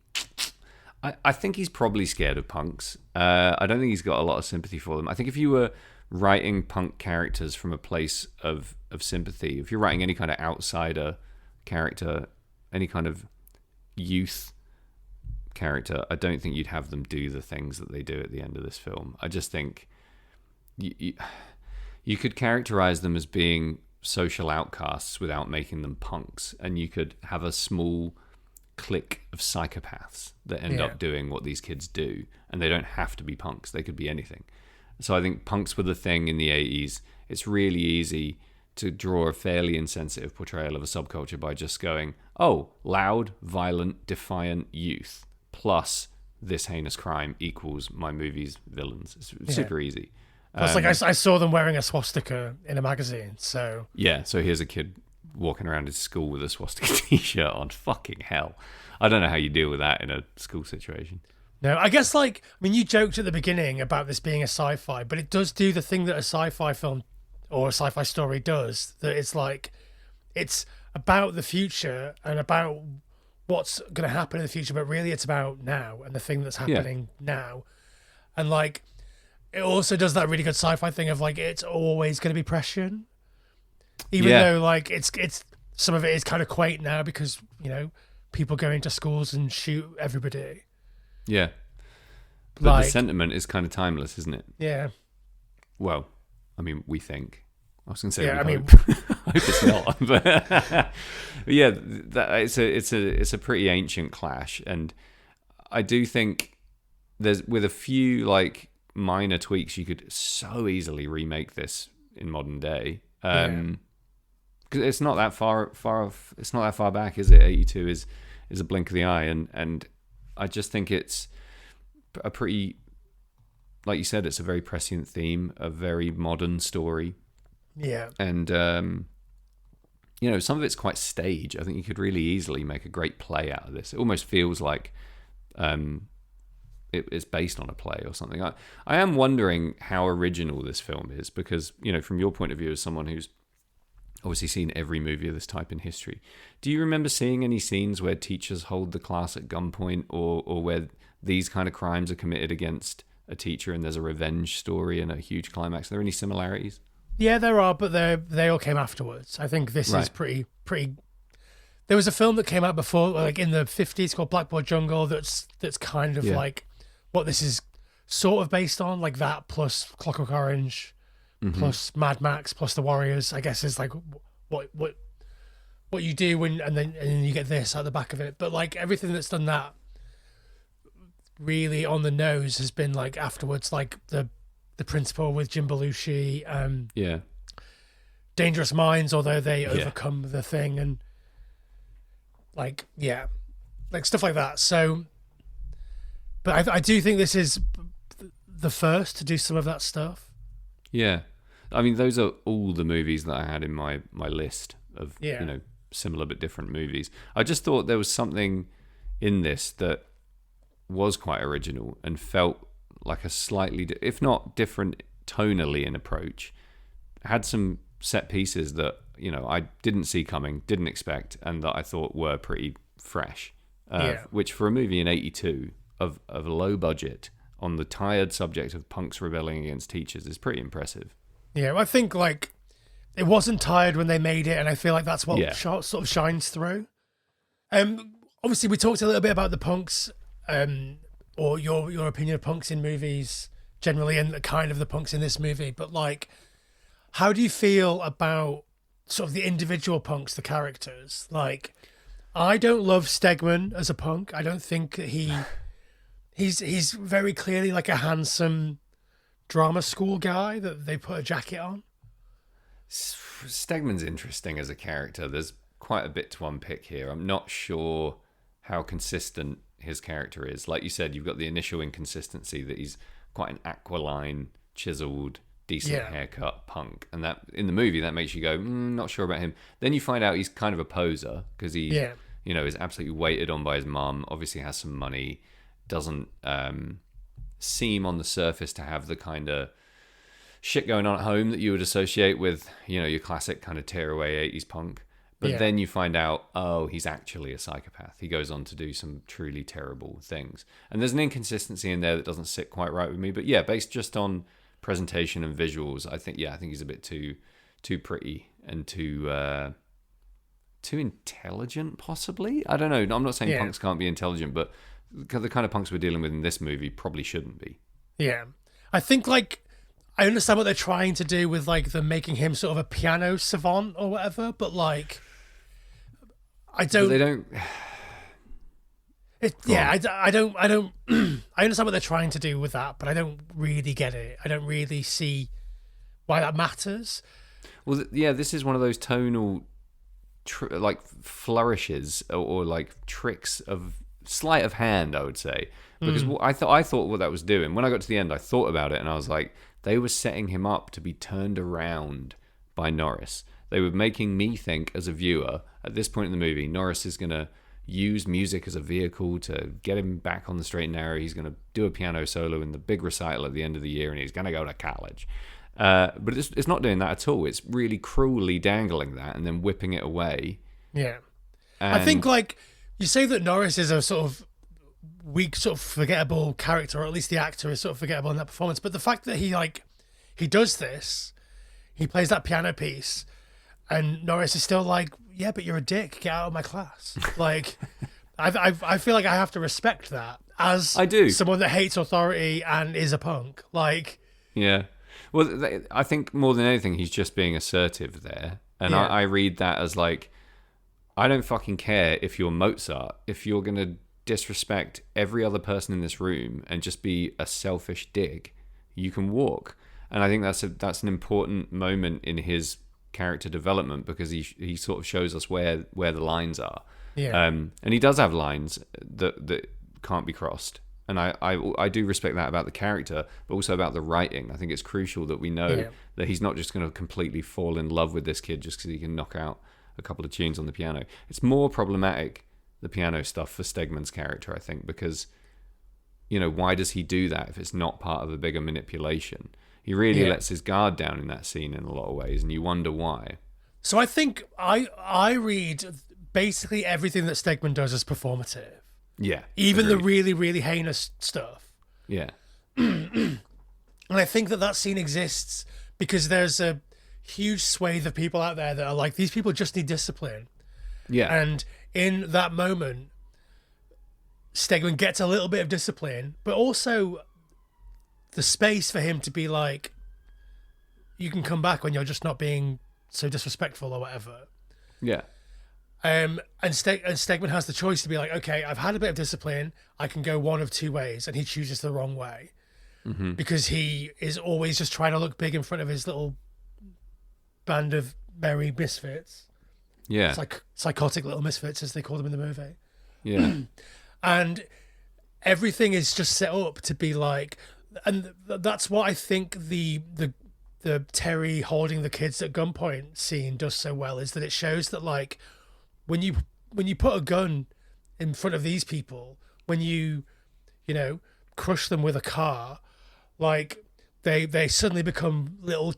think he's probably scared of punks. I don't think he's got a lot of sympathy for them. I think if you were writing punk characters from a place of sympathy, if you're writing any kind of outsider character, any kind of youth character, I don't think you'd have them do the things that they do at the end of this film. I just think you could characterize them as being social outcasts without making them punks, and you could have a small clique of psychopaths that end up doing what these kids do, and they don't have to be punks. They could be anything. So I think punks were the thing in the 80s. It's really easy to draw a fairly insensitive portrayal of a subculture by just going, oh, loud, violent, defiant youth plus this heinous crime equals my movie's villains. It's super easy. Plus, I saw them wearing a swastika in a magazine, so... Yeah, so here's a kid walking around his school with a swastika t-shirt on. Fucking hell. I don't know how you deal with that in a school situation. No, I guess, you joked at the beginning about this being a sci-fi, but it does do the thing that a sci-fi film or a sci-fi story does, that it's about the future and about what's going to happen in the future, but really it's about now and the thing that's happening now. And, it also does that really good sci-fi thing of, it's always going to be prescient. Even though, it's some of it is kind of quaint now because, people go into schools and shoot everybody. Yeah. But the sentiment is kind of timeless, isn't it? Yeah. Well, we think. I was going to say, I hope it's not. But yeah, it's a pretty ancient clash, and I do think there's with a few minor tweaks you could so easily remake this in modern day. Because it's not that far it's not that far back, is it? 82 is a blink of the eye, and I just think it's a pretty, like you said, it's a very prescient theme, a very modern story. Yeah. And, some of it's quite stage. I think you could really easily make a great play out of this. It almost feels like it's based on a play or something. I am wondering how original this film is because, from your point of view as someone who's obviously seen every movie of this type in history, do you remember seeing any scenes where teachers hold the class at gunpoint or where these kind of crimes are committed against a teacher and there's a revenge story and a huge climax? Are there any similarities? Yeah, there are, but they all came afterwards. I think this is pretty. There was a film that came out before, in the 50s, called Blackboard Jungle. That's kind of what this is sort of based on, that plus Clockwork Orange, plus Mad Max, plus The Warriors. I guess is what you do and then you get this at the back of it. But everything that's done that really on the nose has been afterwards, the the principal with Jim Belushi, Yeah. Dangerous Minds, although they overcome the thing, and like stuff like that. So, but I do think this is the first to do some of that stuff. Yeah. I mean, those are all the movies that I had in my list of, similar but different movies. I just thought there was something in this that was quite original and felt like a slightly, if not different tonally in approach. Had some set pieces that, I didn't see coming, didn't expect, and that I thought were pretty fresh. Which for a movie in 82 of a low budget on the tired subject of punks rebelling against teachers is pretty impressive. Yeah, I think like it wasn't tired when they made it, and I feel like that's what sort of shines through. Obviously, we talked a little bit about the punks, or your opinion of punks in movies generally, and the kind of the punks in this movie. But like, how do you feel about sort of the individual punks, the characters? Like, I don't love Stegman as a punk. I don't think he's very clearly like a handsome drama school guy that they put a jacket on. Stegman's interesting as a character. There's quite a bit to unpick here. I'm not sure how consistent his character is. Like you said, you've got the initial inconsistency that he's quite an aquiline, chiseled, decent haircut punk, and that in the movie that makes you go, not sure about him. Then you find out he's kind of a poser because he is absolutely waited on by his mum, obviously has some money, doesn't seem on the surface to have the kind of shit going on at home that you would associate with, your classic kind of tearaway 80s punk. But then you find out, he's actually a psychopath. He goes on to do some truly terrible things. And there's an inconsistency in there that doesn't sit quite right with me. But based just on presentation and visuals, I think he's a bit too pretty and too intelligent, possibly. I don't know. I'm not saying punks can't be intelligent, but the kind of punks we're dealing with in this movie probably shouldn't be. Yeah. I think like I understand what they're trying to do with like them making him sort of a piano savant or whatever, but like I don't. They don't. I don't. I understand what they're trying to do with that, but I don't really get it. I don't really see why that matters. Well, this is one of those tonal, like flourishes or like tricks of sleight of hand, I would say, because I thought what that was doing. When I got to the end, I thought about it, and I was like, they were setting him up to be turned around by Norris. They were making me think, as a viewer, at this point in the movie, Norris is going to use music as a vehicle to get him back on the straight and narrow. He's going to do a piano solo in the big recital at the end of the year, and he's going to go to college. But it's not doing that at all. It's really cruelly dangling that and then whipping it away. Yeah. And I think, like, you say that Norris is a sort of weak, sort of forgettable character, or at least the actor is sort of forgettable in that performance. But the fact that he does this, he plays that piano piece, and Norris is still like, yeah, but you're a dick. Get out of my class. Like, I feel like I have to respect that as I do. Someone that hates authority and is a punk. Like, yeah. Well, I think more than anything, he's just being assertive there. And I read that as like, I don't fucking care if you're Mozart. If you're going to disrespect every other person in this room and just be a selfish dick, you can walk. And I think that's an important moment in his character development, because he sort of shows us where the lines are. Yeah. And he does have lines that can't be crossed. And I do respect that about the character, but also about the writing. I think it's crucial that we know that he's not just going to completely fall in love with this kid just because he can knock out a couple of tunes on the piano. It's more problematic, the piano stuff, for Stegman's character, I think, because, why does he do that if it's not part of a bigger manipulation? He really lets his guard down in that scene in a lot of ways, and you wonder why. So I think I read basically everything that Stegman does as performative. Yeah. Even the really, really heinous stuff. Yeah. And I think that scene exists because there's a huge swathe of people out there that are like, these people just need discipline. Yeah. And in that moment, Stegman gets a little bit of discipline, but also the space for him to be like, you can come back when you're just not being so disrespectful or whatever. Yeah. And Stegman has the choice to be like, okay, I've had a bit of discipline. I can go one of two ways, and he chooses the wrong way. because he is always just trying to look big in front of his little band of merry misfits. Yeah. It's like psychotic little misfits, as they call them in the movie. Yeah. And everything is just set up to be like, and that's what I think the Terry holding the kids at gunpoint scene does so well, is that it shows that, like, when you put a gun in front of these people, when you crush them with a car, like they suddenly become little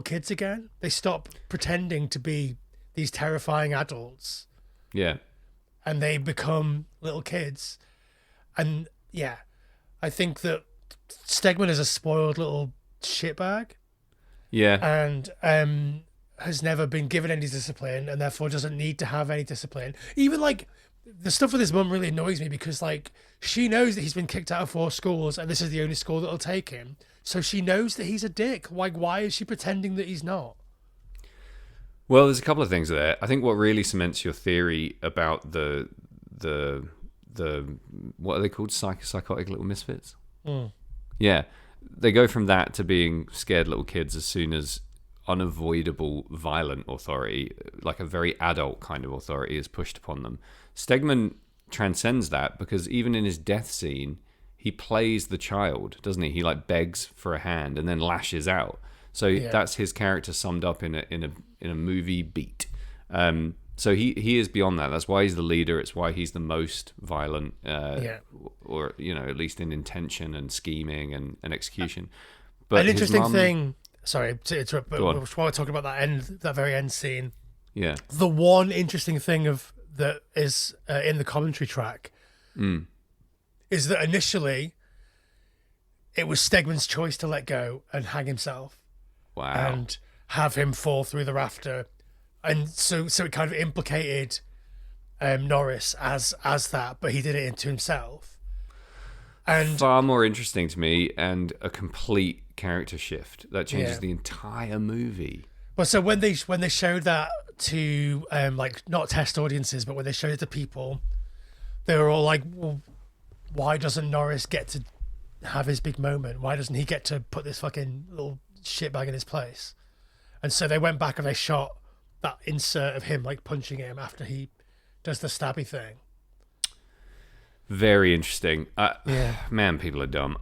kids again. They stop pretending to be these terrifying adults. Yeah. And they become little kids. And yeah, I think that Stegman is a spoiled little shitbag. Yeah. And has never been given any discipline, and therefore doesn't need to have any discipline. Even like the stuff with his mum really annoys me, because like she knows that he's been kicked out of 4 schools and this is the only school that'll take him. So she knows that he's a dick. Like, why is she pretending that he's not? Well, there's a couple of things there. I think what really cements your theory about the what are they called? Psychotic little misfits? Yeah. They go from that to being scared little kids as soon as unavoidable violent authority, like a very adult kind of authority, is pushed upon them. Stegman transcends that, because even in his death scene, he plays the child, doesn't he? He like begs for a hand and then lashes out. So that's his character summed up in a movie beat. So he is beyond that. That's why he's the leader. It's why he's the most violent, or at least in intention and scheming and execution. But an interesting thing. Sorry to interrupt, but while we're talking about that very end scene, the one interesting thing that is in the commentary track is that initially it was Stegman's choice to let go and hang himself. Wow. And have him fall through the rafter. And so it kind of implicated Norris as that, but he did it into himself. And far more interesting to me, and a complete character shift that changes the entire movie. Well, so when they showed that to like not test audiences, but when they showed it to people, they were all like, "Well, why doesn't Norris get to have his big moment? Why doesn't he get to put this fucking little shitbag in his place?" And so they went back and they shot that insert of him like punching him after he does the stabby thing. Very interesting. Man, people are dumb.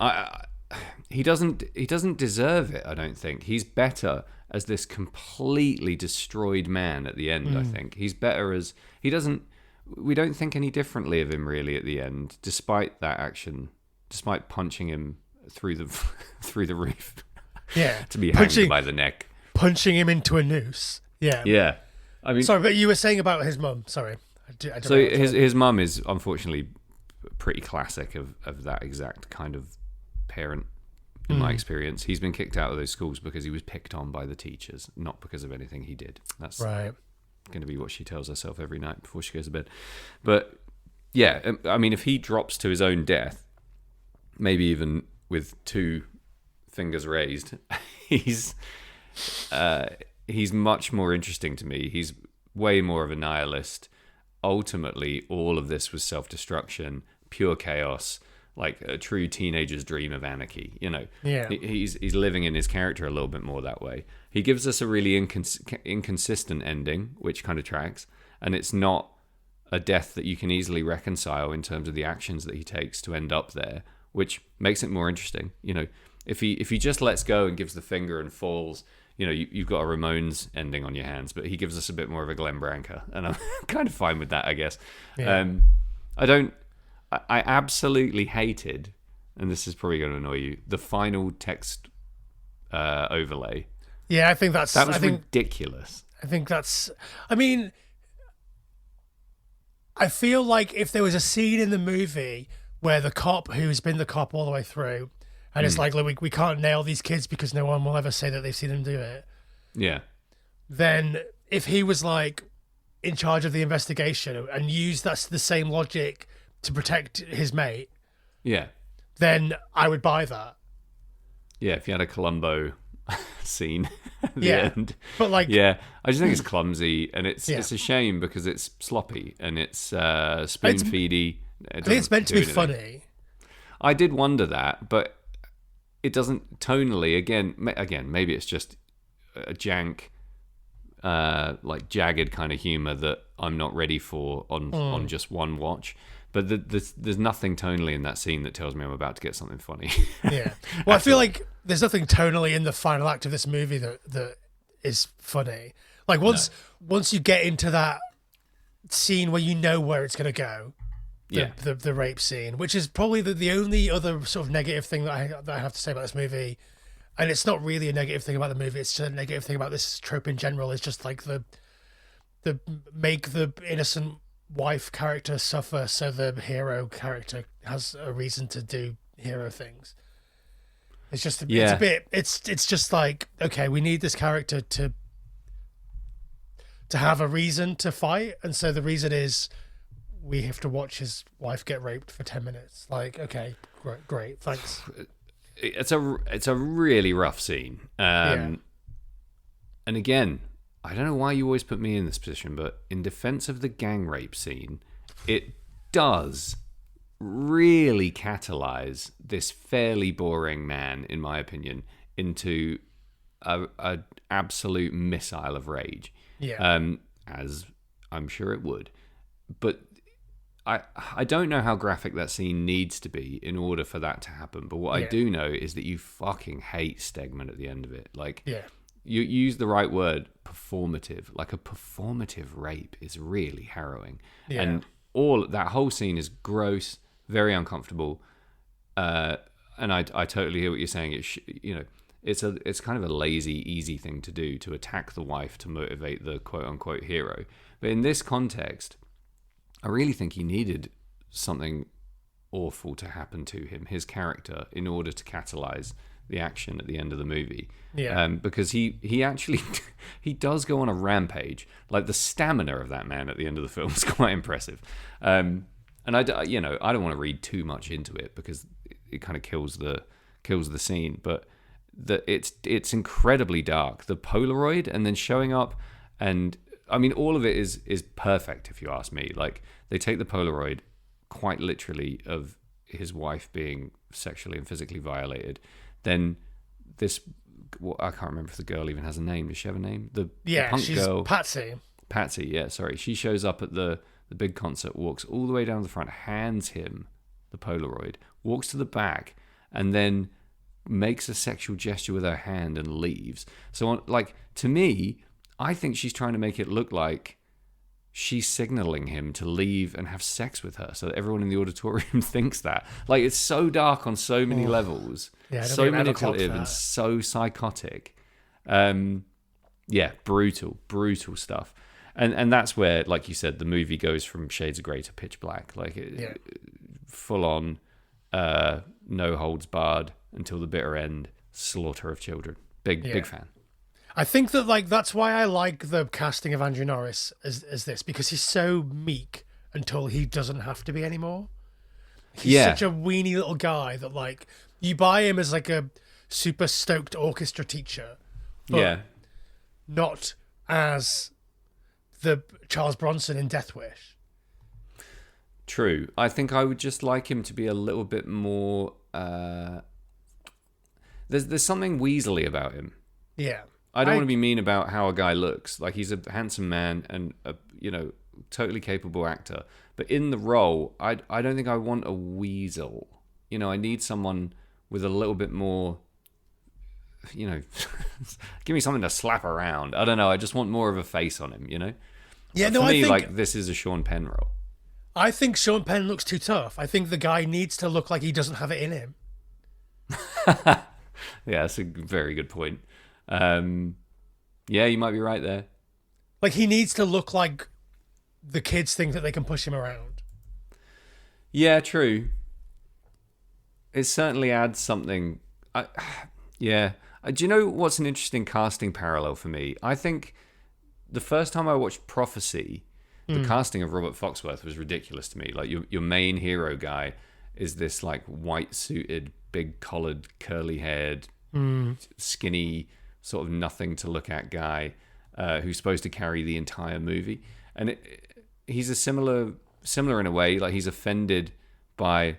He doesn't deserve it, I don't think. He's better as this completely destroyed man at the end, I think. He's better as... We don't think any differently of him, really, at the end, despite that action, despite punching him through the roof. Yeah. To be hanged by the neck. Punching him into a noose. Yeah. Yeah. I mean... Sorry, but you were saying about his mum. Sorry. I so his mum is, unfortunately, pretty classic of that exact kind of parent, in my experience. He's been kicked out of those schools because he was picked on by the teachers, not because of anything he did. That's right. Going to be what she tells herself every night before she goes to bed. But yeah, I mean, if he drops to his own death, maybe even with 2 fingers raised, he's much more interesting to me. He's way more of a nihilist. Ultimately, all of this was self-destruction, pure chaos, like a true teenager's dream of anarchy. Yeah. He's living in his character a little bit more that way. He gives us a really inconsistent ending, which kind of tracks, and it's not a death that you can easily reconcile in terms of the actions that he takes to end up there, which makes it more interesting. If he just lets go and gives the finger and falls, you've got a Ramones ending on your hands, but he gives us a bit more of a Glenn Branca, and I'm kind of fine with that, I guess. Yeah. I absolutely hated, and this is probably going to annoy you, the final text overlay. Yeah, I think that was ridiculous. I think that's... I mean, I feel like if there was a scene in the movie where the cop, who's been the cop all the way through, and it's like, look, we can't nail these kids because no one will ever say that they've seen them do it. Yeah. Then if he was like in charge of the investigation and used the same logic to protect his mate, then I would buy that. Yeah, if you had a Columbo scene at the end. But like... Yeah, I just think it's clumsy, and it's a shame because it's sloppy and it's spoon-feedy. I think it's meant to be funny. I did wonder that, but it doesn't tonally. Again, maybe it's just a jank, like jagged kind of humor that I'm not ready for on just one watch. But there's nothing tonally in that scene that tells me I'm about to get something funny. Yeah. Well, I feel like there's nothing tonally in the final act of this movie that is funny. Like once you get into that scene where you know where it's going to go, the rape scene, which is probably the only other sort of negative thing that I have to say about this movie. And it's not really a negative thing about the movie. It's just a negative thing about this trope in general. It's just like the make the innocent wife character suffer so the hero character has a reason to do hero things. It's just it's just like, okay, we need this character to have a reason to fight, and so the reason is we have to watch his wife get raped for 10 minutes. Like, okay, great, thanks. It's a really rough scene. And again, I don't know why you always put me in this position, but in defense of the gang rape scene, it does really catalyze this fairly boring man, in my opinion, into a absolute missile of rage. Yeah. As I'm sure it would. But I don't know how graphic that scene needs to be in order for that to happen. But what I do know is that you fucking hate Stegman at the end of it. Like, you use the right word, performative. Like, a performative rape is really harrowing. Yeah. And that whole scene is gross, very uncomfortable. And I totally hear what you're saying. It's kind of a lazy, easy thing to do, to attack the wife to motivate the quote-unquote hero. But in this context, I really think he needed something awful to happen to him, his character, in order to catalyze the action at the end of the movie. Yeah. Because he actually he does go on a rampage. Like, the stamina of that man at the end of the film is quite impressive. And I don't want to read too much into it because it kind of kills the scene. But it's incredibly dark. The Polaroid and then showing up, and I mean, all of it is perfect if you ask me. Like, they take the Polaroid quite literally of his wife being sexually and physically violated. Then I can't remember if the girl even has a name. Does she have a name? The punk she's girl, Patsy. Patsy, yeah, sorry. She shows up at the big concert, walks all the way down the front, hands him the Polaroid, walks to the back, and then makes a sexual gesture with her hand and leaves. So, to me, I think she's trying to make it look like she's signaling him to leave and have sex with her, so that everyone in the auditorium thinks that. Like, it's so dark on so many levels, so manipulative and so psychotic. Brutal stuff. And that's where, like you said, the movie goes from shades of grey to pitch black. Like, full on, no holds barred until the bitter end, slaughter of children. Big fan. I think that that's why I like the casting of Andrew Norris as this, because he's so meek until he doesn't have to be anymore. He's such a weenie little guy that, like, you buy him as like a super stoked orchestra teacher, but not as the Charles Bronson in Death Wish. True. I think I would just like him to be a little bit more. There's something weaselly about him. Yeah. I don't want to be mean about how a guy looks. Like, he's a handsome man and a totally capable actor. But in the role, I don't think I want a weasel. I need someone with a little bit more. Give me something to slap around. I don't know. I just want more of a face on him. Yeah. For me, I think this is a Sean Penn role. I think Sean Penn looks too tough. I think the guy needs to look like he doesn't have it in him. Yeah, that's a very good point. You might be right there. Like, he needs to look like the kids think that they can push him around. Yeah, true. It certainly adds something. Do you know what's an interesting casting parallel for me? I think the first time I watched Prophecy, the casting of Robert Foxworth was ridiculous to me. Like, your main hero guy is this, like, white suited, big collared, curly haired, skinny, sort of nothing to look at guy who's supposed to carry the entire movie. And he's a similar in a way. Like, he's offended by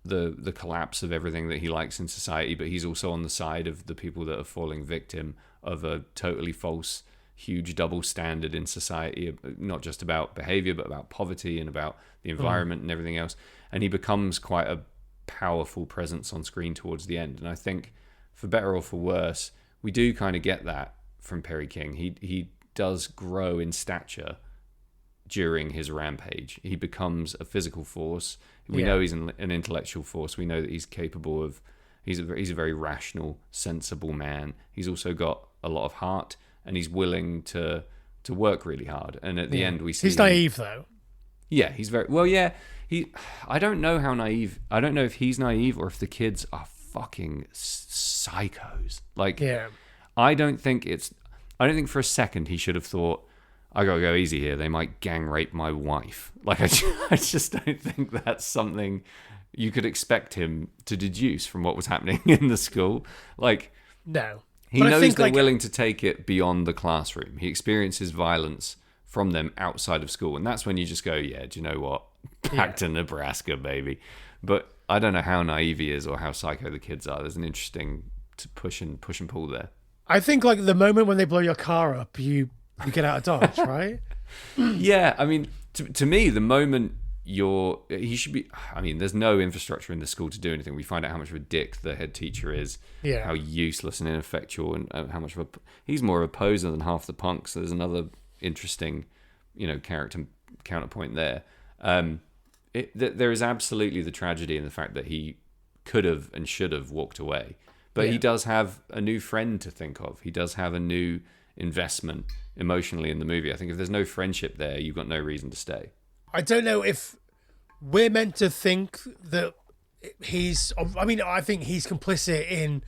the collapse of everything that he likes in society, but he's also on the side of the people that are falling victim of a totally false, huge double standard in society, not just about behavior, but about poverty and about the environment and everything else. And he becomes quite a powerful presence on screen towards the end. And I think, for better or for worse, we do kind of get that from Perry King. He does grow in stature during his rampage. He becomes a physical force. We know he's an intellectual force. We know that he's capable of. He's a very rational, sensible man. He's also got a lot of heart, and he's willing to work really hard. And at the end, we see he's naive though. Yeah, he's very well. Yeah, I don't know how naive. I don't know if he's naive or if the kids are fucking psychos. Like, I don't think for a second he should have thought, I gotta go easy here. They might gang rape my wife. Like, I just don't think that's something you could expect him to deduce from what was happening in the school. Like, no, he knows they're willing to take it beyond the classroom. He experiences violence from them outside of school, and that's when you just go, yeah, do you know what? Back to Nebraska, baby. But I don't know how naive he is or how psycho the kids are. There's an interesting push and pull there. I think like the moment when they blow your car up, you get out of Dodge, right? Yeah, I mean, to me, the moment he should be. I mean, there's no infrastructure in the school to do anything. We find out how much of a dick the head teacher is, how useless and ineffectual, and how much of he's more of a poser than half the punks. So there's another interesting, character counterpoint there. There is absolutely the tragedy in the fact that he could have and should have walked away, but he does have a new friend to think of. He does have a new investment emotionally in the movie. I think if there's no friendship there, you've got no reason to stay. I don't know if we're meant to think that he's. I mean, I think he's complicit in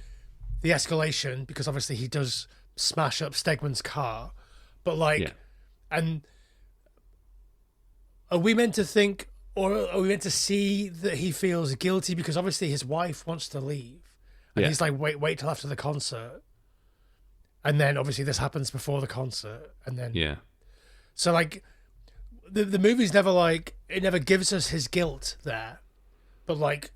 the escalation because obviously he does smash up Stegman's car, but and are we meant to think, or are we meant to see that he feels guilty because obviously his wife wants to leave, and he's like, wait till after the concert, and then obviously this happens before the concert, and then so like. The movie's never it never gives us his guilt there, but like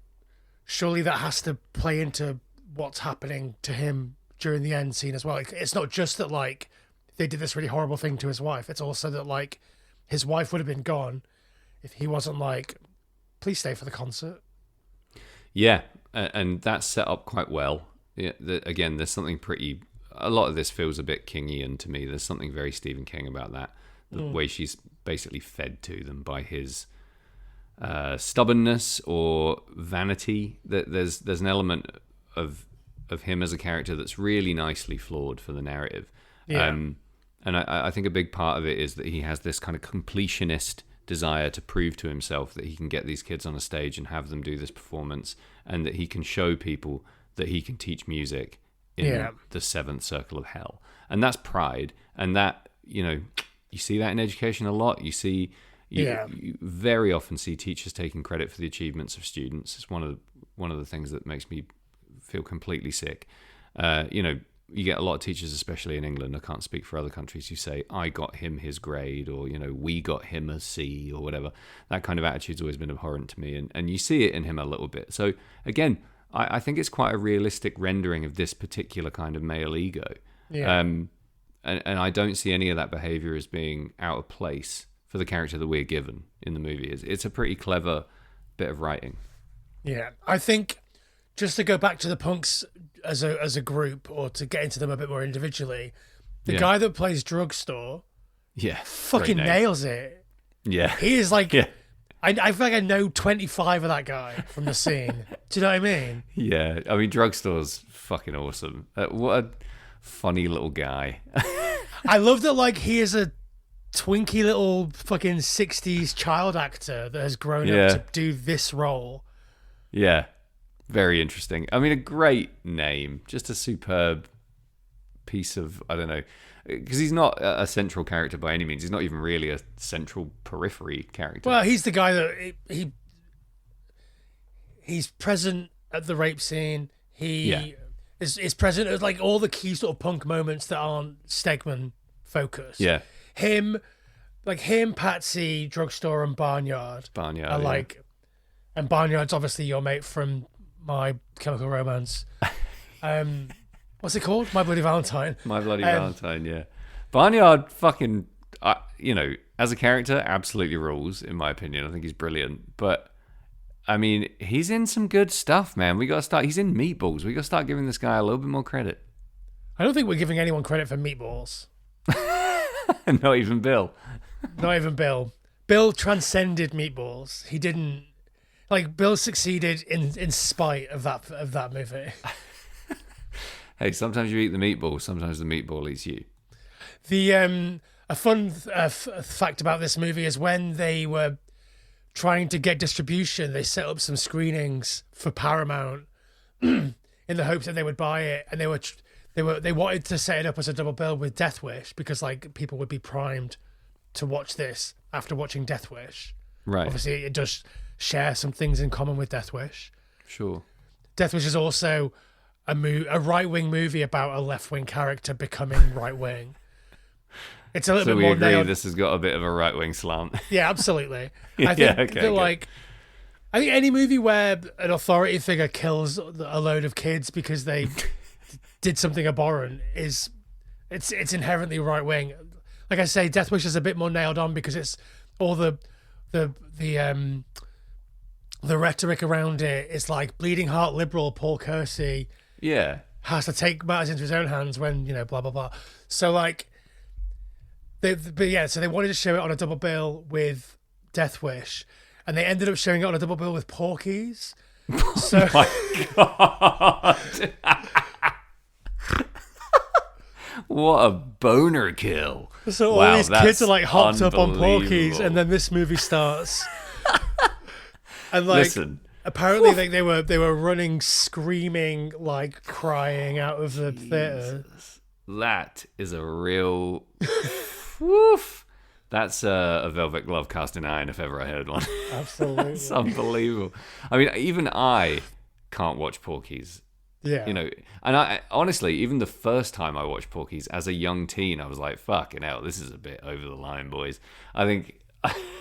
surely that has to play into what's happening to him during the end scene as well. It's not just that like they did this really horrible thing to his wife. It's also that like his wife would have been gone if he wasn't like, please stay for the concert. Yeah, and that's set up quite well. Yeah, again, there's something pretty. A lot of this feels a bit Kingian to me. There's something very Stephen King about that. The way she's basically fed to them by his stubbornness or vanity. There's an element of him as a character that's really nicely flawed for the narrative. And I think a big part of it is that he has this kind of completionist desire to prove to himself that he can get these kids on a stage and have them do this performance, and that he can show people that he can teach music in the seventh circle of hell. And that's pride, and that, you see that in education a lot. You very often see teachers taking credit for the achievements of students. It's one of the things that makes me feel completely sick. You get a lot of teachers, especially in England, I can't speak for other countries, who say, I got him his grade, or, we got him a C, or whatever. That kind of attitude's always been abhorrent to me, and you see it in him a little bit. So, again, I think it's quite a realistic rendering of this particular kind of male ego. And I don't see any of that behavior as being out of place for the character that we're given in the movie. It's a pretty clever bit of writing. Yeah, I think just to go back to the punks as a group, or to get into them a bit more individually, the guy that plays Drugstore, fucking nails it. Yeah, he is like, I feel like I know 25 of that guy from the scene. Do you know what I mean? Yeah, I mean, Drugstore's fucking awesome. What a funny little guy. I love that, like, he is a twinky little fucking 60s child actor that has grown up to do this role. Yeah, very interesting. I mean, a great name, just a superb piece of, I don't know, because he's not a central character by any means. He's not even really a central periphery character. Well, he's the guy that he's present at the rape scene. He is present at like all the key sort of punk moments that aren't Stegman focused. Yeah. Him, Patsy, Drugstore, and Barnyard are like, And Barnyard's obviously your mate from My Chemical Romance. What's it called? My Bloody Valentine. My Bloody Valentine, yeah. Barnyard fucking, as a character, absolutely rules, in my opinion. I think he's brilliant. But, I mean, he's in some good stuff, man. He's in Meatballs. We got to start giving this guy a little bit more credit. I don't think we're giving anyone credit for Meatballs. Not even Bill. Not even Bill. Bill transcended Meatballs. He didn't... Bill succeeded in spite of that movie. Hey, sometimes you eat the meatball, sometimes the meatball eats you. A fun fact about this movie is when they were trying to get distribution, they set up some screenings for Paramount in the hopes that they would buy it, and they wanted to set it up as a double bill with Death Wish because people would be primed to watch this after watching Death Wish. Right. Obviously, it does share some things in common with Death Wish. Sure. Death Wish is also a right-wing movie about a left-wing character becoming right-wing. It's a little bit more nailed. This has got a bit of a right-wing slant. Yeah, absolutely. I think I think any movie where an authority figure kills a load of kids because they did something abhorrent it's inherently right-wing. Like I say, Death Wish is a bit more nailed on because it's all the rhetoric around it is like bleeding heart liberal Paul Kersey has to take matters into his own hands when, blah, blah, blah. So so they wanted to show it on a double bill with Death Wish, and they ended up showing it on a double bill with Porky's. So, oh my God. What a boner kill. So all these kids are hopped up on Porky's, and then this movie starts. And listen, apparently they were running, screaming, crying out of the theater. That is a real woof. That's a Velvet Glove cast in iron if ever I heard one. Absolutely. It's unbelievable. I mean, even I can't watch Porky's. Yeah. And I honestly, even the first time I watched Porky's as a young teen, I was like, fucking hell, this is a bit over the line, boys. I think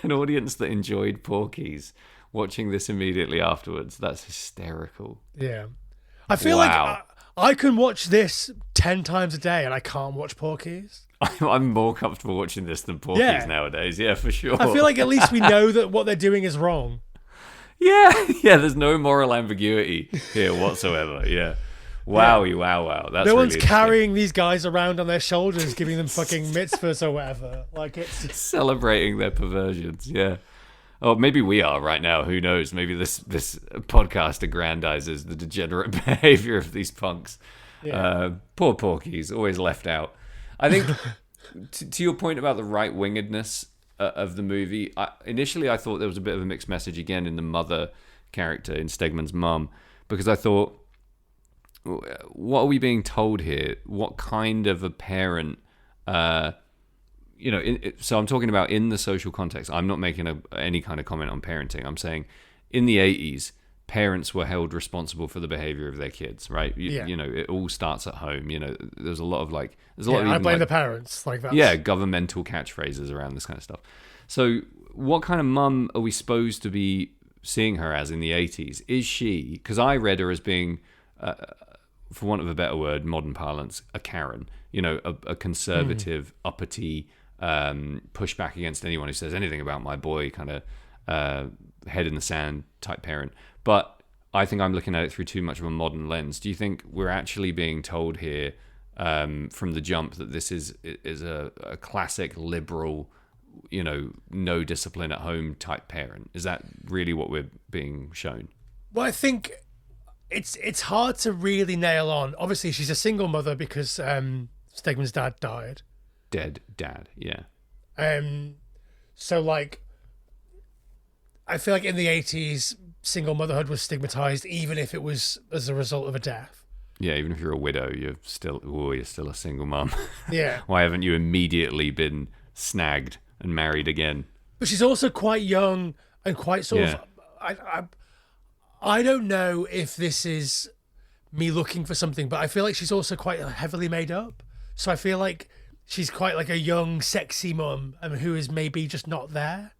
an audience that enjoyed Porky's watching this immediately afterwards, that's hysterical. Yeah. I feel like I can watch this 10 times a day and I can't watch Porky's. I'm more comfortable watching this than Porky's nowadays. Yeah, for sure. I feel like at least we know that what they're doing is wrong. Yeah, there's no moral ambiguity here whatsoever. Yeah. Wow. That's no one's really carrying these guys around on their shoulders, giving them fucking mitzvahs or whatever. It's celebrating their perversions. Yeah. Oh, maybe we are right now. Who knows? Maybe this podcast aggrandizes the degenerate behavior of these punks. Yeah. Poor Porky's, always left out. I think, to your point about the right-wingedness of the movie, initially I thought there was a bit of a mixed message again in the mother character, in Stegman's mum, because I thought, what are we being told here? What kind of a parent... so I'm talking about in the social context. I'm not making any kind of comment on parenting. I'm saying in the 80s, parents were held responsible for the behavior of their kids, right? It all starts at home. There's a lot of I blame the parents. That. Yeah, governmental catchphrases around this kind of stuff. So what kind of mum are we supposed to be seeing her as in the 80s? Is she, because I read her as being, for want of a better word, modern parlance, a Karen, a conservative, uppity, push back against anyone who says anything about my boy, kind of head in the sand type parent. But I think I'm looking at it through too much of a modern lens. Do you think we're actually being told here from the jump that this is a classic liberal, no discipline at home type parent? Is that really what we're being shown? Well, I think it's hard to really nail on. Obviously, she's a single mother because Stegman's dad died. Dead dad, yeah. So I feel like in the 80s, single motherhood was stigmatized, even if it was as a result of a death. Yeah, even if you're a widow, you're still a single mum. Yeah. Why haven't you immediately been snagged and married again? But she's also quite young and quite sort of... I don't know if this is me looking for something, but I feel like she's also quite heavily made up. So I feel like she's quite like a young, sexy mum who is maybe just not there.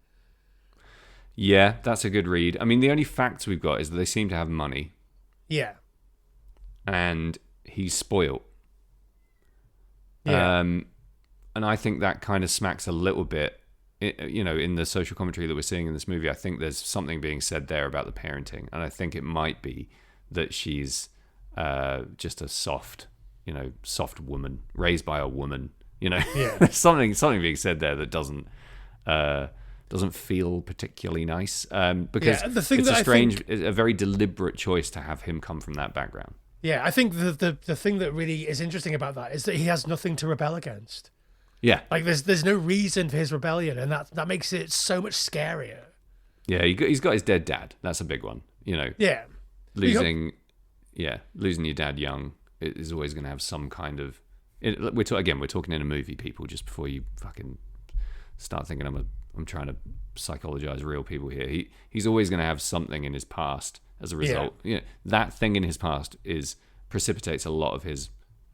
Yeah, that's a good read. I mean, the only facts we've got is that they seem to have money Yeah. and he's spoiled. Yeah. And I think that kind of smacks a little bit, in the social commentary that we're seeing in this movie. I think there's something being said there about the parenting, and I think it might be that she's just a soft woman raised by a woman. Yeah. There's something being said there that doesn't feel particularly nice. Because the thing it's that a very deliberate choice to have him come from that background. Yeah, I think the thing that really is interesting about that is that he has nothing to rebel against. Yeah, Like there's no reason for his rebellion, and that makes it so much scarier. yeah. He's got his dead dad. That's a big one. Yeah. Losing your dad young is always going to have some kind of. We're talking in a movie, people. Just before you fucking start thinking I'm trying to psychologize real people here. He's always going to have something in his past as a result. That thing in his past precipitates a lot of his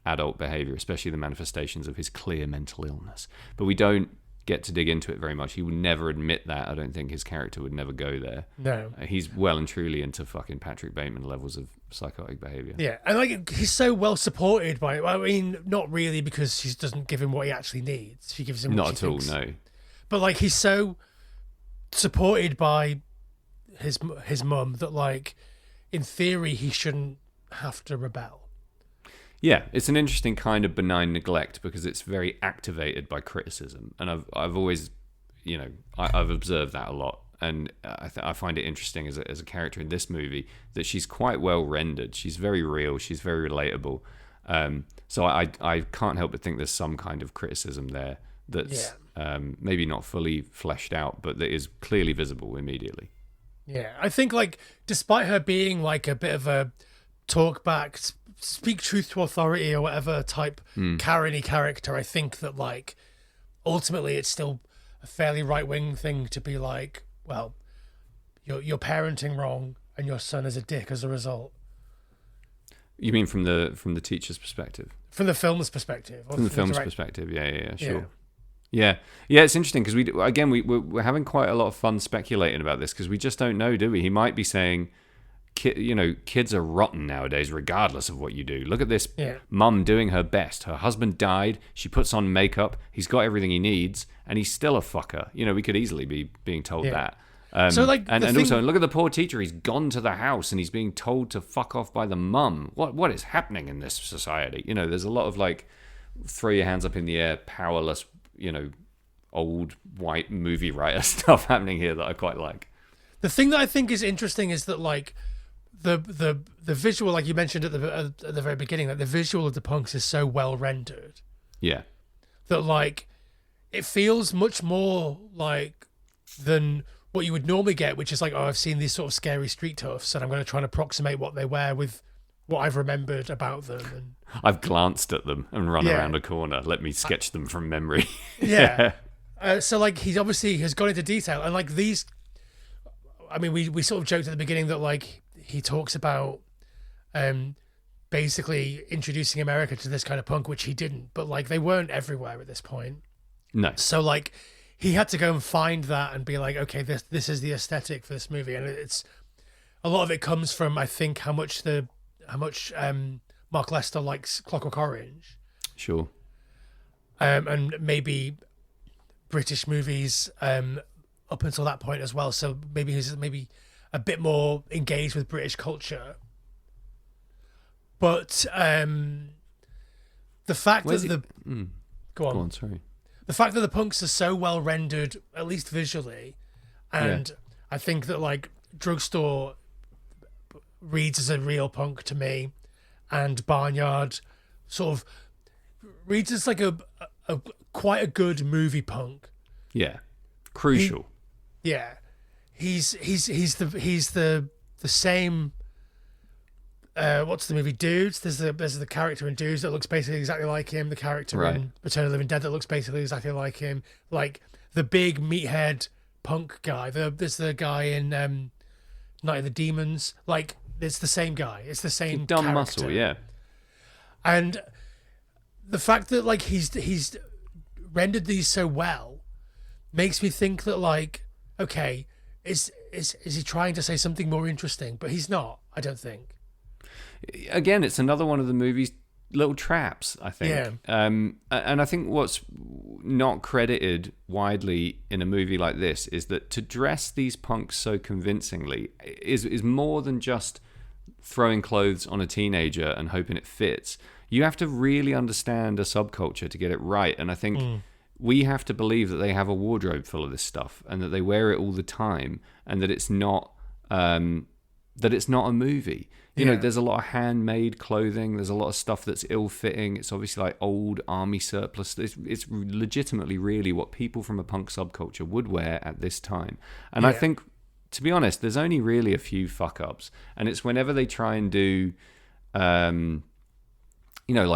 adult behavior, especially the manifestations of his clear mental illness. But we don't get to dig into it very much. He would never admit that. I don't think his character would never go there. No. He's well and truly into fucking Patrick Bateman levels of psychotic behavior. Yeah, and he's so well supported by. I mean, not really, because she doesn't give him what he actually needs. She gives him what Not she at all, thinks. no. But he's so supported by his mum that in theory he shouldn't have to rebel. Yeah, it's an interesting kind of benign neglect because it's very activated by criticism, and I've always, I've observed that a lot, and I find it interesting as a character in this movie that she's quite well rendered. She's very real. She's very relatable. So I can't help but think there's some kind of criticism there that's maybe not fully fleshed out, but that is clearly visible immediately. Yeah, I think despite her being a bit of a talk back, speak truth to authority or whatever type Karen-y character, I think that ultimately it's still a fairly right wing thing to be well, you're parenting wrong and your son is a dick as a result. You mean from the teacher's perspective? From the film's perspective. From the film's perspective, yeah, sure. Yeah, it's interesting because we're having quite a lot of fun speculating about this because we just don't know, do we? He might be saying, kids are rotten nowadays, regardless of what you do. Look at this mum doing her best. Her husband died. She puts on makeup. He's got everything he needs, and he's still a fucker. We could easily be being told that. Also look at the poor teacher. He's gone to the house and he's being told to fuck off by the mum. What is happening in this society? There's a lot of throw your hands up in the air, powerless, old white movie writer stuff happening here that I quite like. The thing that I think is interesting is that the visual, like you mentioned at the very beginning, the visual of the punks is so well rendered. Yeah. That it feels much more than what you would normally get, which is I've seen these sort of scary street toughs and I'm going to try and approximate what they wear with what I've remembered about them. And I've glanced at them and run around a corner. Let me sketch them from memory. Yeah. So he obviously has gone into detail and these. I mean, we sort of joked at the beginning that he talks about basically introducing America to this kind of punk, which he didn't, but they weren't everywhere at this point. No. So he had to go and find that and be okay, this is the aesthetic for this movie, and it's a lot of it comes from I think how much Mark Lester likes Clockwork Orange. Sure. And maybe British movies up until that point as well. So maybe he's a bit more engaged with British culture. But the fact Go on, sorry. The fact that the punks are so well rendered, at least visually, and I think that Drugstore reads as a real punk to me, and Barnyard sort of reads as a quite a good movie punk. Yeah, crucial. He's the same. What's the movie Dudes? There's the character in Dudes that looks basically exactly like him. The character in Return of the Living Dead that looks basically exactly like him. The big meathead punk guy. There's the guy in Night of the Demons. It's the same guy. It's the same dumb character. muscle, yeah. And the fact that he's rendered these so well makes me think that okay, is he trying to say something more interesting? But he's not, I don't think. Again, it's another one of the movie's little traps, I think. Yeah. And I think what's not credited widely in a movie like this is that to dress these punks so convincingly is more than just throwing clothes on a teenager and hoping it fits. You have to really understand a subculture to get it right. And I think we have to believe that they have a wardrobe full of this stuff and that they wear it all the time and that it's not a movie. You know, there's a lot of handmade clothing. There's a lot of stuff that's ill-fitting. It's obviously like old army surplus. It's legitimately really what people from a punk subculture would wear at this time. And I think, to be honest, there's only really a few fuck-ups. And it's whenever they try and do, like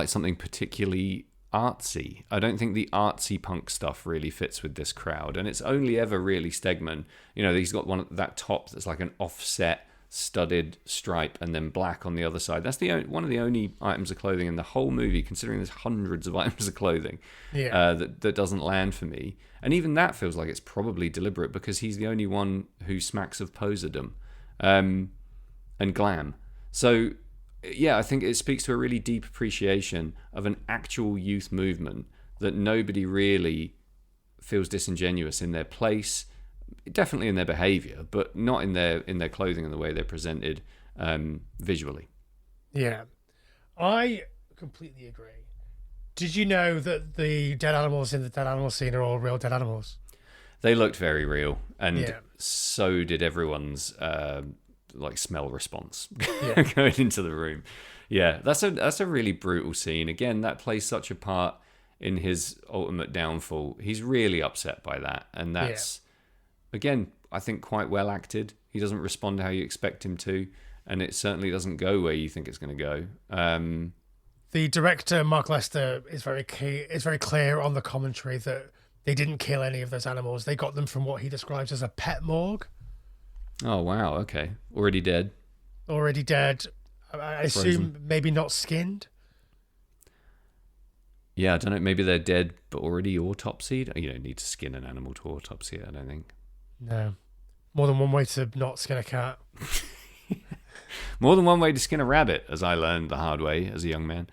something particularly artsy. I don't think the artsy punk stuff really fits with this crowd. And it's only ever really Stegman. You know, he's got that top that's like an offset studded stripe and then black on the other side. That's one of the only items of clothing in the whole movie, considering there's hundreds of items of clothing that doesn't land for me. And even that feels like it's probably deliberate because he's the only one who smacks of poserdom and glam. So yeah, I think it speaks to a really deep appreciation of an actual youth movement that nobody really feels disingenuous in their place, definitely in their behavior, but not in their clothing and the way they're presented visually. Yeah, I completely agree. Did you know that the dead animals in the dead animal scene are all real dead animals? They looked very real, and so did everyone's smell response going into the room. Yeah, that's a really brutal scene. Again, that plays such a part in his ultimate downfall. He's really upset by that, and that's again, I think, quite well acted. He doesn't respond how you expect him to, and it certainly doesn't go where you think it's going to go. The director, Mark Lester, is very clear on the commentary that they didn't kill any of those animals. They got them from what he describes as a pet morgue. Oh, wow. Okay. Already dead. Already dead. I assume maybe not skinned. Yeah, I don't know. Maybe they're dead, but already autopsied. You don't need to skin an animal to autopsy it, I don't think. No. More than one way to not skin a cat. More than one way to skin a rabbit, as I learned the hard way as a young man.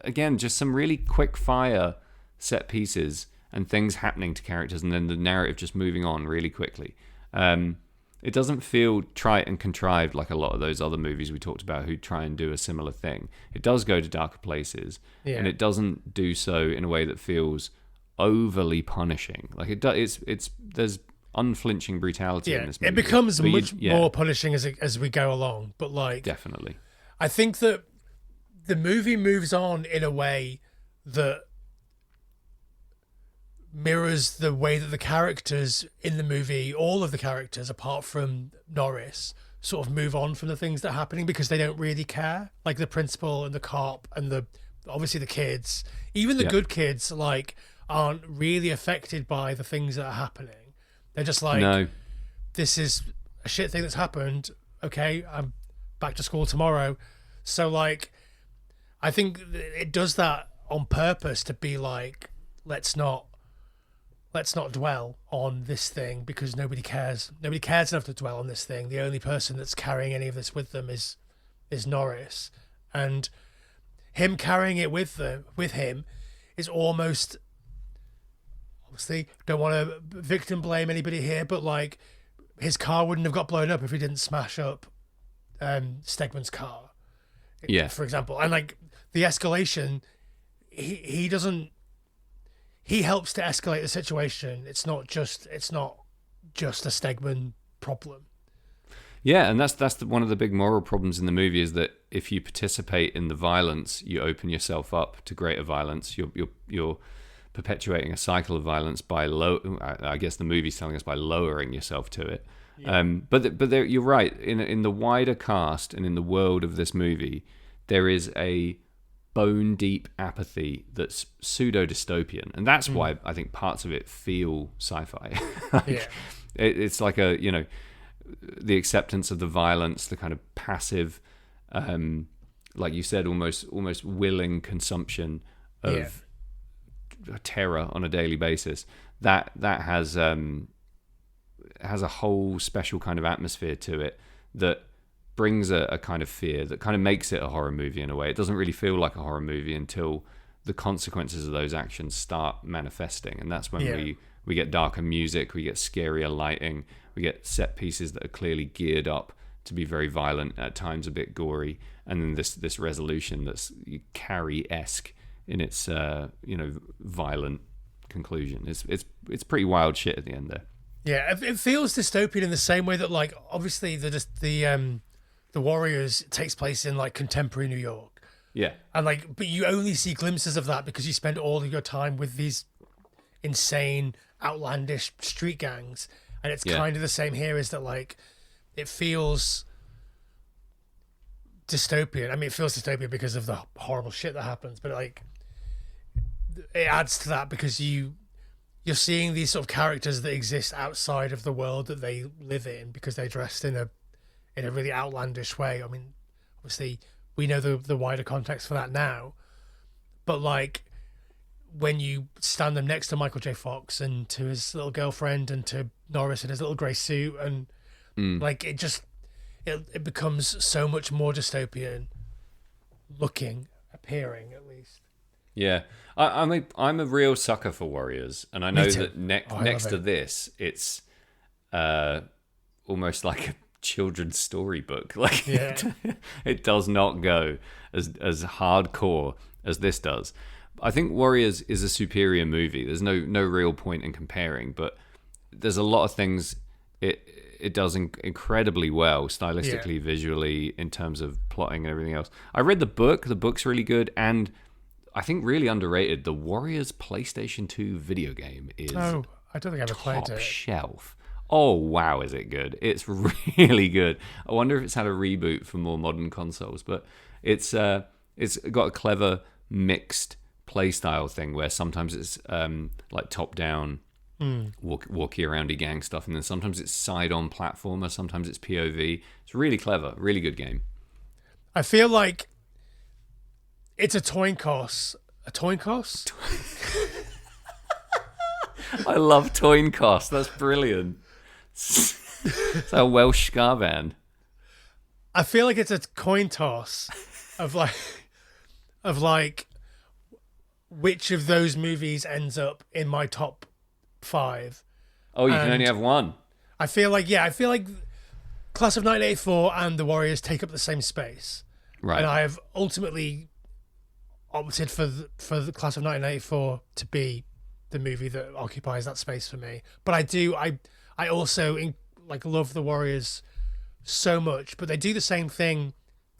Again, just some really quick fire set pieces and things happening to characters, and then the narrative just moving on really quickly. It doesn't feel trite and contrived like a lot of those other movies we talked about who try and do a similar thing. It does go to darker places, and it doesn't do so in a way that feels overly punishing. Like there's unflinching brutality in this movie. It becomes much more punishing as we go along, but like definitely. I think that the movie moves on in a way that mirrors the way that the characters in the movie, all of the characters apart from Norris, sort of move on from the things that are happening because they don't really care. Like the principal and the cop and obviously the kids, even the good kids, like aren't really affected by the things that are happening. They're just like, no, this is a shit thing that's happened. Okay, I'm back to school tomorrow. So like, I think it does that on purpose to be like, let's not dwell on this thing because nobody cares. Nobody cares enough to dwell on this thing. The only person that's carrying any of this with them is Norris, and him carrying it with him is almost. Obviously, don't want to victim blame anybody here, but like his car wouldn't have got blown up if he didn't smash up Stegman's car. Yeah, for example, and like the escalation, he doesn't. He helps to escalate the situation. It's not just a Stegman problem. Yeah, and that's one of the big moral problems in the movie is that if you participate in the violence, you open yourself up to greater violence. You're perpetuating a cycle of violence by I guess the movie's telling us by lowering yourself to it. Yeah. But you're right. In the wider cast and in the world of this movie, there is a bone deep apathy that's pseudo dystopian, and that's why I think parts of it feel sci-fi. It's like the acceptance of the violence, the kind of passive, like you said, almost willing consumption of terror on a daily basis, that has a whole special kind of atmosphere to it that brings a kind of fear that kind of makes it a horror movie in a way. It doesn't really feel like a horror movie until the consequences of those actions start manifesting, and that's when we get darker music, we get scarier lighting, we get set pieces that are clearly geared up to be very violent, at times a bit gory, and then this resolution that's Carrie-esque in its violent conclusion. It's pretty wild shit at the end there. Yeah, it feels dystopian in the same way that, like, obviously the Warriors takes place in like contemporary New York. Yeah, and like, but you only see glimpses of that because you spend all of your time with these insane, outlandish street gangs, and it's kind of the same here. Is that like, it feels dystopian. I mean, it feels dystopian because of the horrible shit that happens, but like, it adds to that because you're seeing these sort of characters that exist outside of the world that they live in because they're dressed in a really outlandish way. I mean, obviously we know the wider context for that now, but like, when you stand them next to Michael J. Fox and to his little girlfriend and to Norris in his little grey suit, and like, it becomes so much more dystopian looking, appearing at least. Yeah, I'm a real sucker for Warriors, and I know that next to this, it's almost like a children's storybook. Like, it does not go as hardcore as this does. I think Warriors is a superior movie. There's no real point in comparing, but there's a lot of things it does incredibly well, stylistically, visually, in terms of plotting and everything else. I read the book. The book's really good, and I think really underrated. The Warriors PlayStation 2 video game is I don't think I ever played it. Top shelf. Oh wow, is it good? It's really good. I wonder if it's had a reboot for more modern consoles, but it's got a clever mixed playstyle thing where sometimes it's like top down, walkie aroundy gang stuff, and then sometimes it's side on platformer, sometimes it's POV. It's really clever, really good game. I feel like it's a toinkos. A toinkos? I love toinkos. That's brilliant. It's a Welsh ska band. I feel like it's a coin toss of like which of those movies ends up in my top 5. Oh, you can only have one. I feel like Class of 1984 and The Warriors take up the same space. Right. And I have ultimately opted for the Class of 1984 to be the movie that occupies that space for me. But I also love The Warriors so much, but they do the same thing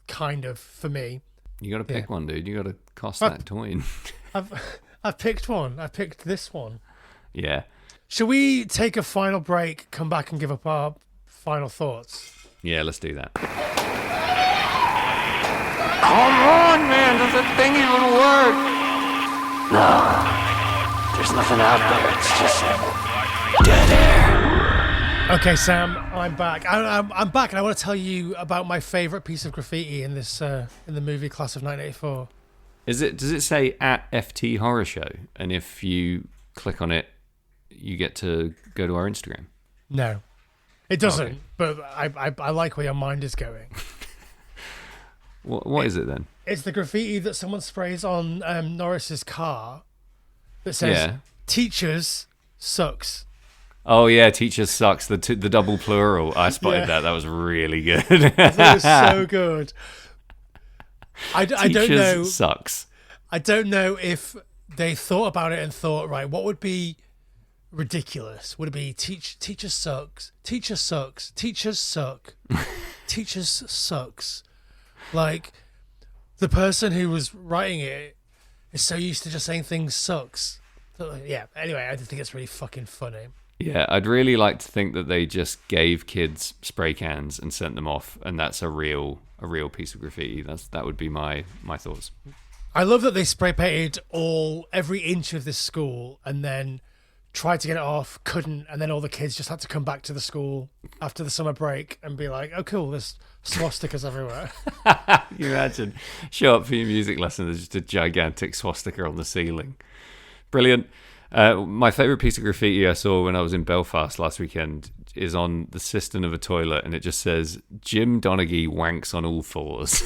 kind of for me. You got to pick one, dude. You got to cost that coin. I've picked one. I picked this one. Yeah. Shall we take a final break, come back and give up our final thoughts? Yeah, let's do that. Come on, man. Does that thing even work? No. There's nothing out there. It's just dead air. Okay, Sam, I'm back. I'm back, and I want to tell you about my favourite piece of graffiti in this in the movie Class of 1984. Does it say at FT Horror Show? And if you click on it, you get to go to our Instagram? No, it doesn't. Okay. But I like where your mind is going. What is it then? It's the graffiti that someone sprays on Norris's car that says "Teachers sucks." Oh yeah, teachers sucks. The double plural. I spotted that. That was really good. That was so good. I don't know. Sucks. I don't know if they thought about it and thought, right, what would be ridiculous? Would it be teachers sucks? Teacher sucks. Teachers suck. Teachers sucks. Like, the person who was writing it is so used to just saying things sucks. So, yeah. Anyway, I just think it's really fucking funny. Yeah, I'd really like to think that they just gave kids spray cans and sent them off, and that's a real piece of graffiti. That would be my thoughts. I love that they spray painted every inch of this school and then tried to get it off, couldn't, and then all the kids just had to come back to the school after the summer break and be like, oh cool, there's swastikas everywhere. You imagine, show up for your music lesson, there's just a gigantic swastika on the ceiling. Brilliant. My favourite piece of graffiti I saw when I was in Belfast last weekend is on the cistern of a toilet, and it just says, Jim Donaghy wanks on all fours.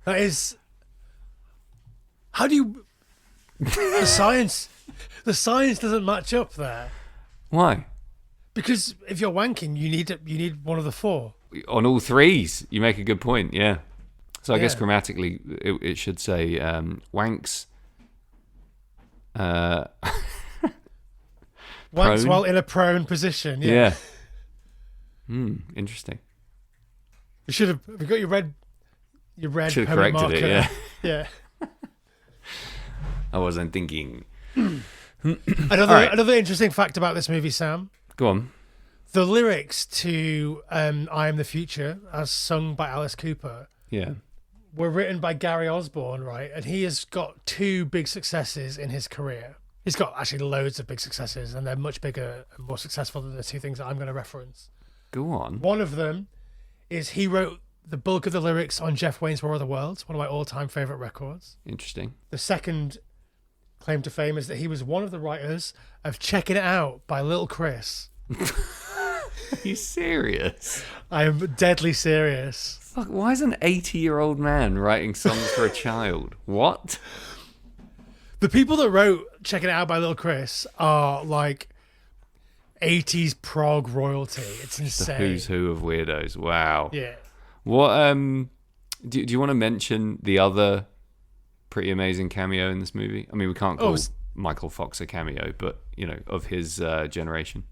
That is... How do you... The science doesn't match up there. Why? Because if you're wanking, you need one of the four. On all threes. You make a good point, yeah. So I guess Yeah. grammatically it should say wanks... Wanks prone? while in a prone position. Yeah. Interesting. You should have got your red Should have permanent corrected it, marker. yeah. Yeah. I wasn't thinking. Another interesting fact about this movie, Sam. Go on. The lyrics to "I Am the Future," as sung by Alice Cooper, Yeah. were written by Gary Osborne, right? And he has got two big successes in his career. He's got actually loads of big successes, and they're much bigger and more successful than the two things that I'm going to reference. Go on. One of them is he wrote the bulk of the lyrics on Jeff Wayne's War of the Worlds, one of my all-time favorite records. Interesting. The second claim to fame is that he was one of the writers of Checking It Out by Little Chris. Are you serious? I am deadly serious. Fuck, why is an 80-year-old man writing songs for a child? What? The people that wrote Checking It Out by Little Chris are like 80s prog royalty. It's The insane. who's who of weirdos. Wow. Yeah. What do you want to mention the other pretty amazing cameo in this movie? I mean, we can't call Michael Fox a cameo, but of his generation.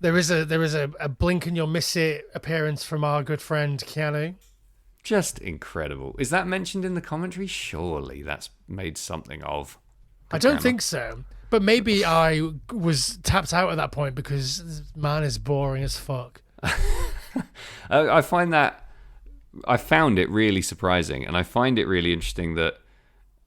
There is a blink and you'll miss it appearance from our good friend Keanu. Just incredible. Is that mentioned in the commentary? Surely that's made something of. I don't think so. But maybe I was tapped out at that point because this man is boring as fuck. I found it really surprising, and I find it really interesting that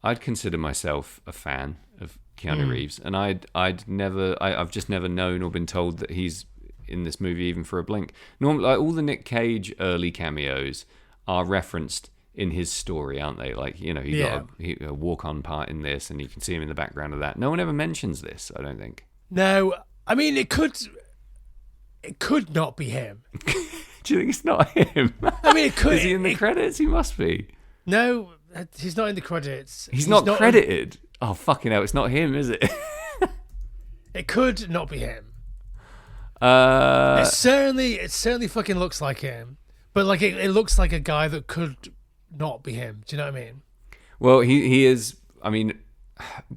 I'd consider myself a fan of Keanu Reeves, and I've just never known or been told that he's in this movie even for a blink. Normally, all the Nick Cage early cameos are referenced in his story, aren't they? Like, he got a walk-on part in this, and you can see him in the background of that. No one ever mentions this, I don't think. No, I mean it could not be him. Do you think it's not him? I mean it could. Is he in the credits? He must be. No, he's not in the credits. He's not credited. Oh, fucking hell, it's not him, is it? It could not be him. Uh, It certainly fucking looks like him. But like it looks like a guy that could not be him. Do you know what I mean? well, he is. I mean,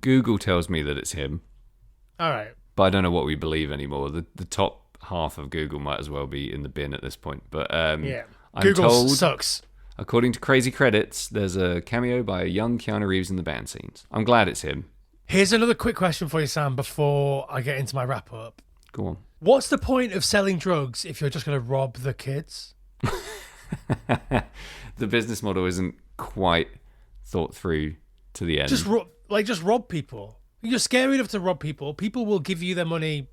Google tells me that it's him, All right. but I don't know what we believe anymore. The top half of Google might as well be in the bin at this point. But Yeah. I'm Google told, sucks. according to Crazy Credits, there's a cameo by a young Keanu Reeves in the band scenes. I'm glad it's him. Here's another quick question for you, Sam, before I get into my wrap up. Go on. What's the point of selling drugs if you're just going to rob the kids? The business model isn't quite thought through to the end. Just rob people. You're scary enough to rob people. People will give you their money,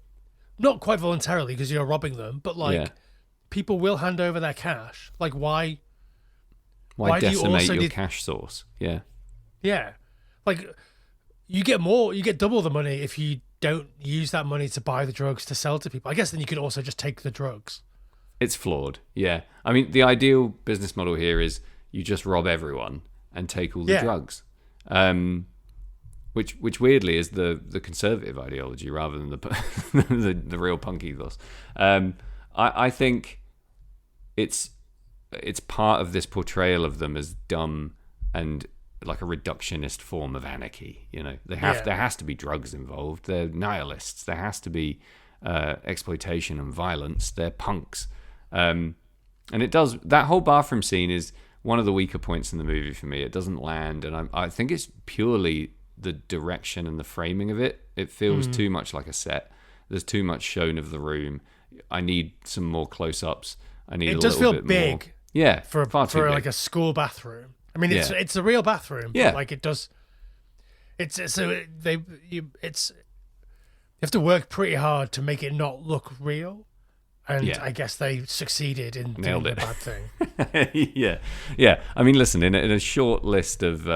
not quite voluntarily because you're robbing them, but Yeah. people will hand over their cash. Like why Why do you decimate also your need- cash source? Yeah. Yeah. Like you get double the money if you don't use that money to buy the drugs to sell to people. I guess then you could also just take the drugs. It's flawed. Yeah. I mean, the ideal business model here is you just rob everyone and take all the Yeah. drugs. Which weirdly is the conservative ideology rather than the real punk ethos. I think it's part of this portrayal of them as dumb and like a reductionist form of anarchy. There has to be drugs involved. They're nihilists. There has to be exploitation and violence. They're punks. And it does. That whole bathroom scene is one of the weaker points in the movie for me. It doesn't land, and I think it's purely the direction and the framing of it. It feels too much like a set. There's too much shown of the room. I need some more close-ups. I need. It a does little feel bit big. More. Yeah, For far too big. like a school bathroom. I mean, Yeah. it's a real bathroom. Yeah. But like it does. You have to work pretty hard to make it not look real, and Yeah. I guess they succeeded in Nailed doing it. the bad thing. Yeah. I mean, listen, in a short list of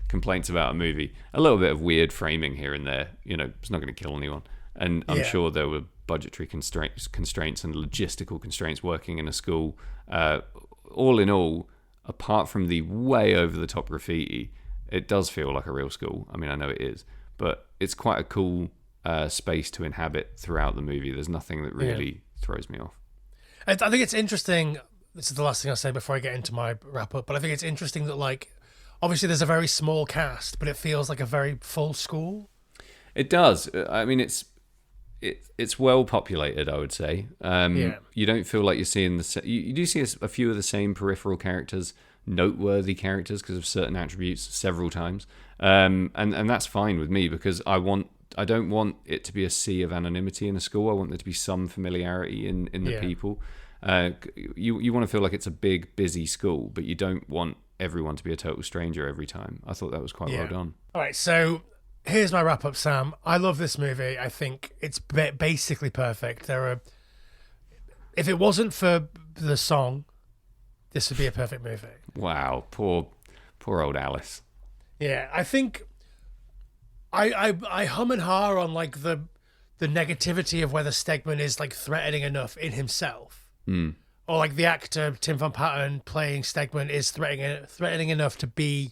complaints about a movie. A little bit of weird framing here and there. It's not going to kill anyone. And I'm sure there were budgetary constraints and logistical constraints working in a school. All in all, apart from the way over the top graffiti, it does feel like a real school. I mean, I know it is, but it's quite a cool space to inhabit throughout the movie. There's nothing that really throws me off. I think it's interesting. This is the last thing I'll say before I get into my wrap up, but I think it's interesting that, like, obviously there's a very small cast, but it feels like a very full school. It does. I mean, it's well populated, I would say. You don't feel like you're seeing you do see a few of the same peripheral characters, noteworthy characters because of certain attributes several times, and that's fine with me because I don't want it to be a sea of anonymity in a school. I want there to be some familiarity in the people. You want to feel like it's a big, busy school, but you don't want everyone to be a total stranger every time. I thought that was quite well done. All right, so here's my wrap up, Sam. I love this movie. I think it's basically perfect. If it wasn't for the song, this would be a perfect movie. Wow, poor old Alice. Yeah, I think I hum and ha on like the negativity of whether Stegman is like threatening enough in himself. Or like the actor Tim Van Patten playing Stegman is threatening enough to be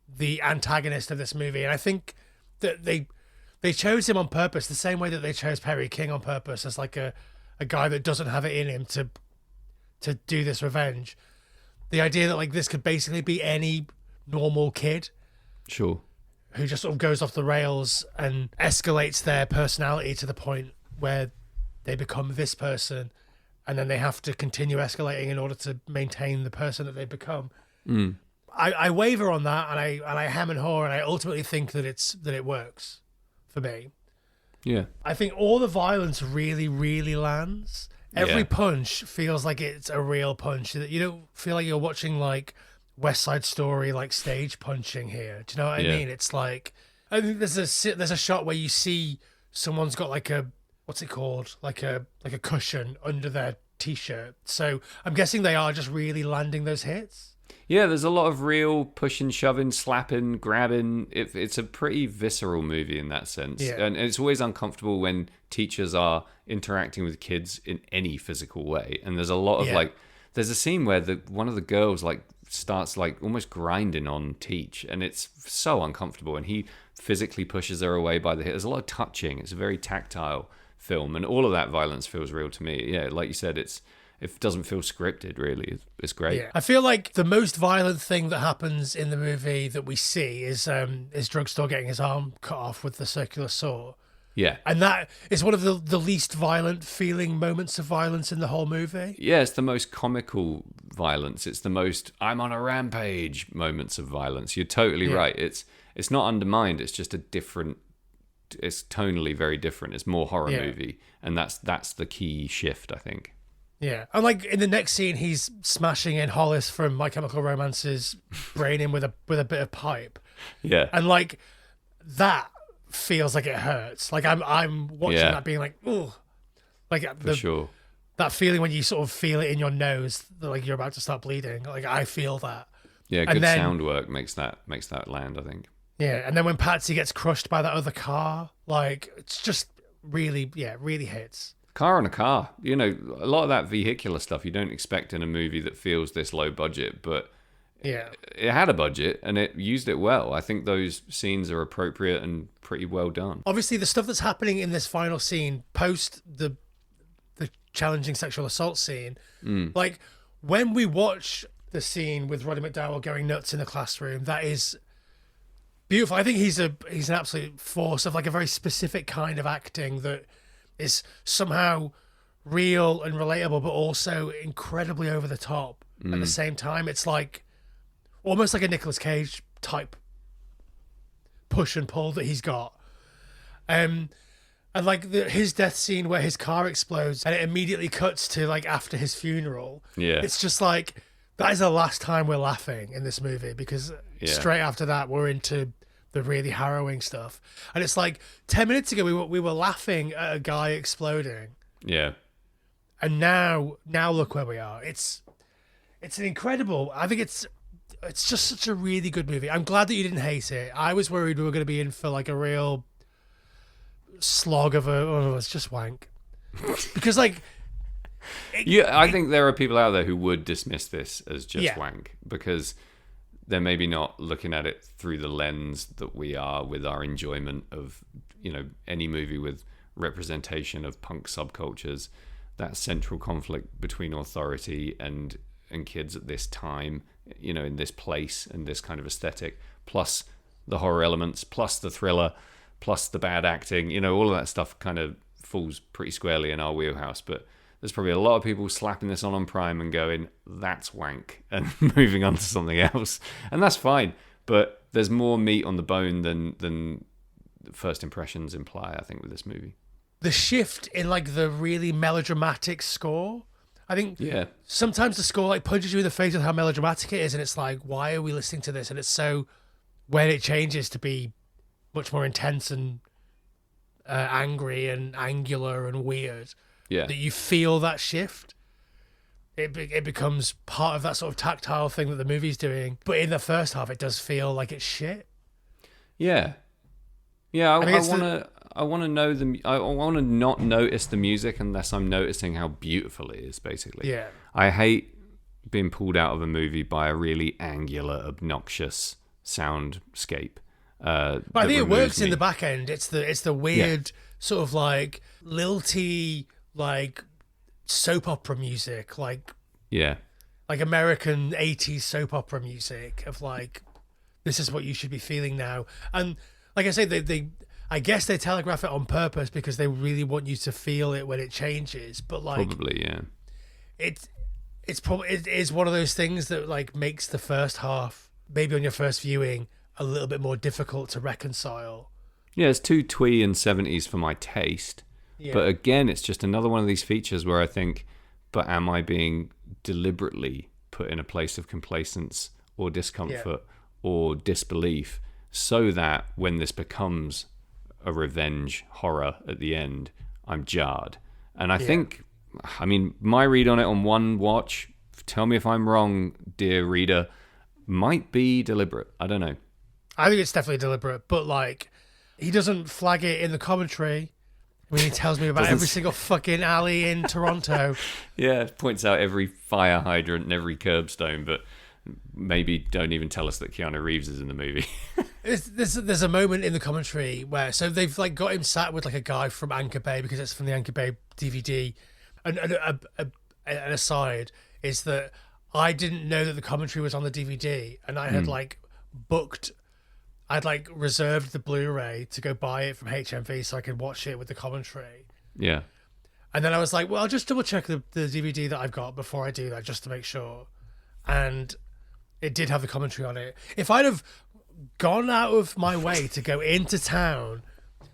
the antagonist of this movie. And I think that they chose him on purpose, the same way that they chose Perry King on purpose as like a guy that doesn't have it in him to do this revenge. The idea that like this could basically be any normal kid. Sure. Who just sort of goes off the rails and escalates their personality to the point where they become this person, and then they have to continue escalating in order to maintain the person that they become. I waver on that, and I hem and haw, and I ultimately think that it works for me. Yeah, I think all the violence really, really lands. Every punch feels like it's a real punch. You don't feel like you're watching like West Side Story, like stage punching here. Do you know what I mean? It's like, I think there's a shot where you see someone's got like a, what's it called? Like a cushion under their t-shirt. So I'm guessing they are just really landing those hits. Yeah, there's a lot of real pushing, shoving, slapping, grabbing. It's a pretty visceral movie in that sense. Yeah. And it's always uncomfortable when teachers are interacting with kids in any physical way. And there's a lot of like, there's a scene where one of the girls like starts like almost grinding on Teach, and it's so uncomfortable, and he physically pushes her away by the hip. There's a lot of touching. It's a very tactile film, and all of that violence feels real to me. Yeah, like you said, it doesn't feel scripted really. It's great. Yeah. I feel like the most violent thing that happens in the movie that we see is Drugstore getting his arm cut off with the circular saw. Yeah. And that is one of the least violent feeling moments of violence in the whole movie. Yeah, it's the most comical violence. It's the most I'm on a rampage moments of violence. You're totally right. It's not undermined. It's just it's tonally very different. It's more horror movie. And that's the key shift, I think. Yeah. And like in the next scene, he's smashing in Hollis from My Chemical Romance's brain in with a bit of pipe. Yeah. And like that feels like it hurts. Like I'm watching that being like, ooh, like for sure. That feeling when you sort of feel it in your nose, that like you're about to start bleeding. Like I feel that. Yeah, good sound work makes that land, I think. Yeah, and then when Patsy gets crushed by that other car, like it's just really hits. Car on a car. You know, a lot of that vehicular stuff you don't expect in a movie that feels this low budget, but it had a budget and it used it well. I think those scenes are appropriate and pretty well done. Obviously, the stuff that's happening in this final scene, post the challenging sexual assault scene, like when we watch the scene with Roddy McDowall going nuts in the classroom, that is beautiful. I think he's an absolute force of like a very specific kind of acting that is somehow real and relatable, but also incredibly over the top at the same time. It's like almost like a Nicolas Cage type push and pull that he's got. And like his death scene where his car explodes and it immediately cuts to like after his funeral. Yeah. It's just like, that is the last time we're laughing in this movie, because straight after that we're into the really harrowing stuff. And it's like 10 minutes ago we were laughing at a guy exploding. Yeah. And now look where we are. It's an incredible, I think it's it's just such a really good movie. I'm glad that you didn't hate it. I was worried we were going to be in for like a real slog of it's just wank. Because like... I think there are people out there who would dismiss this as just wank because they're maybe not looking at it through the lens that we are with our enjoyment of, any movie with representation of punk subcultures, that central conflict between authority and kids at this time, in this place and this kind of aesthetic, plus the horror elements, plus the thriller, plus the bad acting, all of that stuff kind of falls pretty squarely in our wheelhouse. But there's probably a lot of people slapping this on Prime and going, that's wank, and moving on to something else. And that's fine. But there's more meat on the bone than first impressions imply, I think, with this movie. The shift in like the really melodramatic score, I think sometimes the score like punches you in the face with how melodramatic it is, and it's like, why are we listening to this? And it's so, when it changes to be much more intense and angry and angular and weird, that you feel that shift. It becomes part of that sort of tactile thing that the movie's doing. But in the first half, it does feel like it's shit. Yeah. Yeah, I want to know I want to not notice the music unless I'm noticing how beautiful it is, basically. Yeah. I hate being pulled out of a movie by a really angular, obnoxious soundscape. But I think it works in the back end. It's the weird sort of like lilty, like soap opera music, like American 80s soap opera music of like, this is what you should be feeling now. And like I say, I guess they telegraph it on purpose because they really want you to feel it when it changes. But like, probably, yeah, it is one of those things that like makes the first half, maybe on your first viewing, a little bit more difficult to reconcile. Yeah, it's too twee and 70s for my taste. Yeah. But again, it's just another one of these features where I think, but am I being deliberately put in a place of complacence or discomfort or disbelief so that when this becomes a revenge horror at the end, I'm jarred? And I think, I mean, my read on it on one watch, tell me if I'm wrong, dear reader, might be deliberate. I don't know. I think it's definitely deliberate, but like, he doesn't flag it in the commentary when he tells me about every single fucking alley in Toronto. Yeah, points out every fire hydrant and every curbstone, but maybe don't even tell us that Keanu Reeves is in the movie. There's a moment in the commentary where, so they've like got him sat with like a guy from Anchor Bay because it's from the Anchor Bay DVD, and an aside is that I didn't know that the commentary was on the DVD, and I had I'd like reserved the Blu-ray to go buy it from HMV so I could watch it with the commentary. Yeah. And then I was like, well, I'll just double check the DVD that I've got before I do that, just to make sure. And it did have the commentary on it. If I'd have gone out of my way to go into town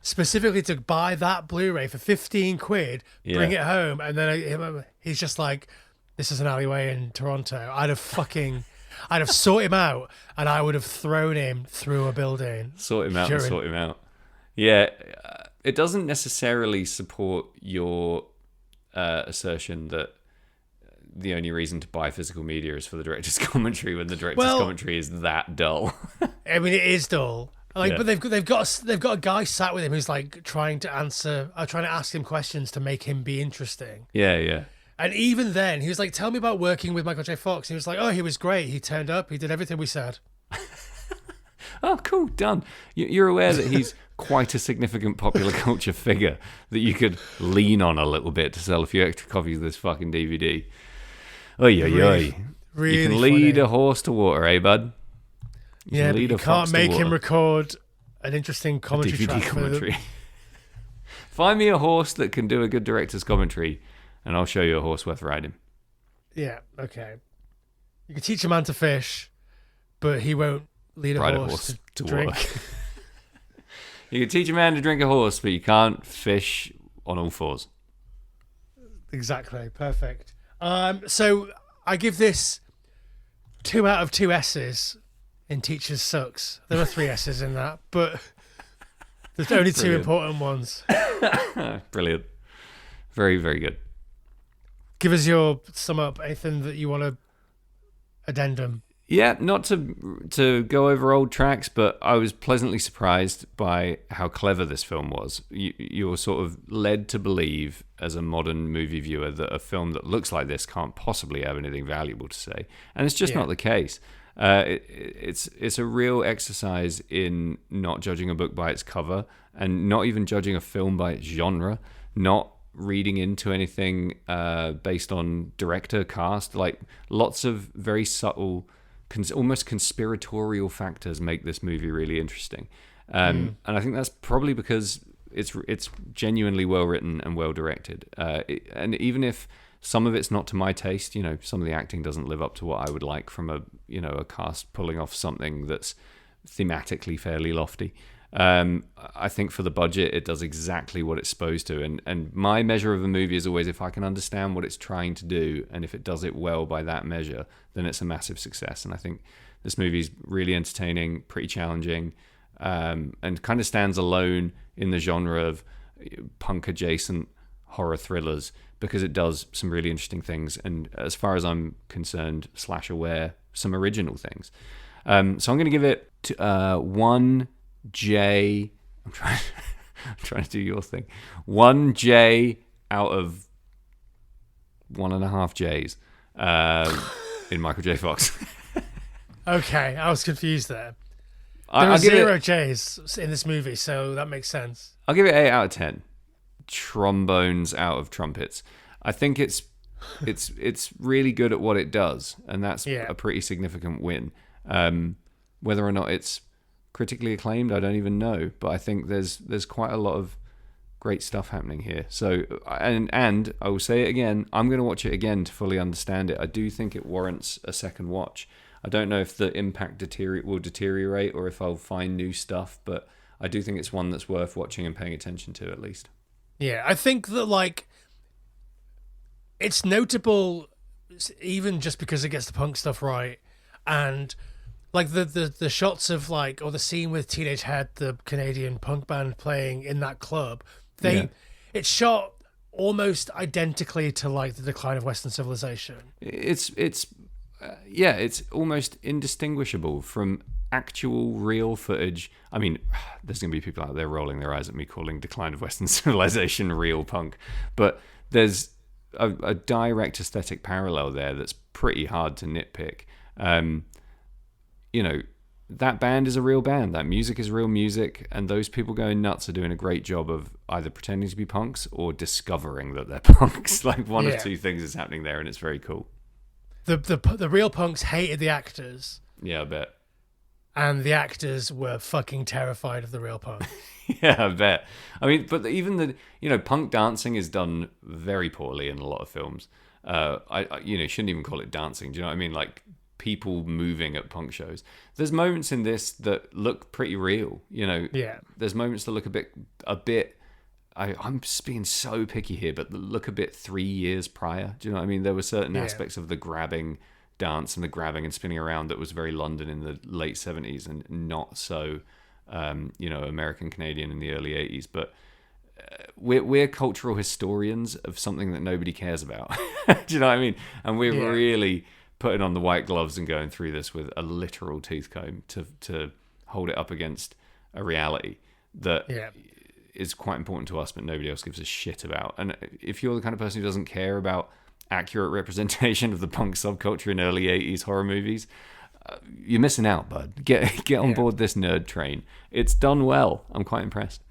specifically to buy that Blu-ray for 15 quid, bring it home, and then he's just like, this is an alleyway in Toronto, I'd have sought him out, and I would have thrown him through a building. Sort him out. Yeah, it doesn't necessarily support your assertion that the only reason to buy physical media is for the director's commentary when the director's commentary is that dull. I mean, it is dull. Like, but they've got a guy sat with him who's like trying to ask him questions to make him be interesting. Yeah. And even then, he was like, tell me about working with Michael J. Fox. And he was like, oh, he was great. He turned up. He did everything we said. Oh, cool. Done. You're aware that he's quite a significant popular culture figure that you could lean on a little bit to sell a few extra copies of this fucking DVD. Oy. Really you can lead a horse to water, eh, bud? But you can't make him record an interesting commentary DVD commentary. Find me a horse that can do a good director's commentary, and I'll show you a horse worth riding. Yeah, okay. You can teach a man to fish, but he won't lead a horse to drink. Water. You can teach a man to drink a horse, but you can't fish on all fours. Exactly, perfect. So I give this 2 out of 2 S's in Teachers Sucks. There are 3 S's in that, but there's only 2 important ones. Brilliant. Very, very good. Give us your sum up, anything that you want to addendum. Yeah, not to go over old tracks, but I was pleasantly surprised by how clever this film was. You're sort of led to believe, as a modern movie viewer, that a film that looks like this can't possibly have anything valuable to say, and it's just not the case. It's a real exercise in not judging a book by its cover, and not even judging a film by its genre, not reading into anything based on director, cast. Like, lots of very subtle, almost conspiratorial factors make this movie really interesting, and I think that's probably because it's genuinely well written and well directed. And even if some of it's not to my taste, some of the acting doesn't live up to what I would like from a cast pulling off something that's thematically fairly lofty. I think for the budget, it does exactly what it's supposed to. And my measure of a movie is always if I can understand what it's trying to do, and if it does it well by that measure, then it's a massive success. And I think this movie's really entertaining, pretty challenging, and kind of stands alone in the genre of punk-adjacent horror thrillers because it does some really interesting things. And as far as I'm concerned, /aware, some original things. So I'm going to give it 1J. I'm trying to do your thing. 1J out of 1.5 J's in Michael J. Fox. Okay, I was confused there. There I'll are give 0 J's in this movie, so that makes sense. I'll give it 8 out of 10. Trombones out of trumpets. I think it's really good at what it does, and that's a pretty significant win. Whether or not it's critically acclaimed, I don't even know, but I think there's quite a lot of great stuff happening here. So, and I will say it again, I'm going to watch it again to fully understand it. I do think it warrants a second watch. I don't know if the impact will deteriorate or if I'll find new stuff, but I do think it's one that's worth watching and paying attention to, at least. Yeah, I think that, it's notable even just because it gets the punk stuff right, and the shots of or the scene with Teenage Head, the Canadian punk band, playing in that club, it's shot almost identically to the Decline of Western Civilization. It's almost indistinguishable from actual real footage. I mean, there's going to be people out there rolling their eyes at me calling Decline of Western Civilization real punk, but there's a direct aesthetic parallel there that's pretty hard to nitpick. That band is a real band, that music is real music, and those people going nuts are doing a great job of either pretending to be punks or discovering that they're punks. One of two things is happening there, and it's very cool. The real punks hated the actors. Yeah, I bet. And the actors were fucking terrified of the real punk. Yeah, I bet. I mean, but even punk dancing is done very poorly in a lot of films. I shouldn't even call it dancing. Do you know what I mean? People moving at punk shows. There's moments in this that look pretty real. Yeah. There's moments that look a bit. I'm just being so picky here, but that look a bit 3 years prior. Do you know what I mean? There were certain aspects of the grabbing dance and the grabbing and spinning around that was very London in the late 70s and not so, American Canadian in the early 80s. But we're cultural historians of something that nobody cares about. Do you know what I mean? And we're really putting on the white gloves and going through this with a literal tooth comb to hold it up against a reality that is quite important to us, but nobody else gives a shit about. And if you're the kind of person who doesn't care about accurate representation of the punk subculture in early 80s horror movies, you're missing out, bud. Get on board this nerd train. It's done well. I'm quite impressed.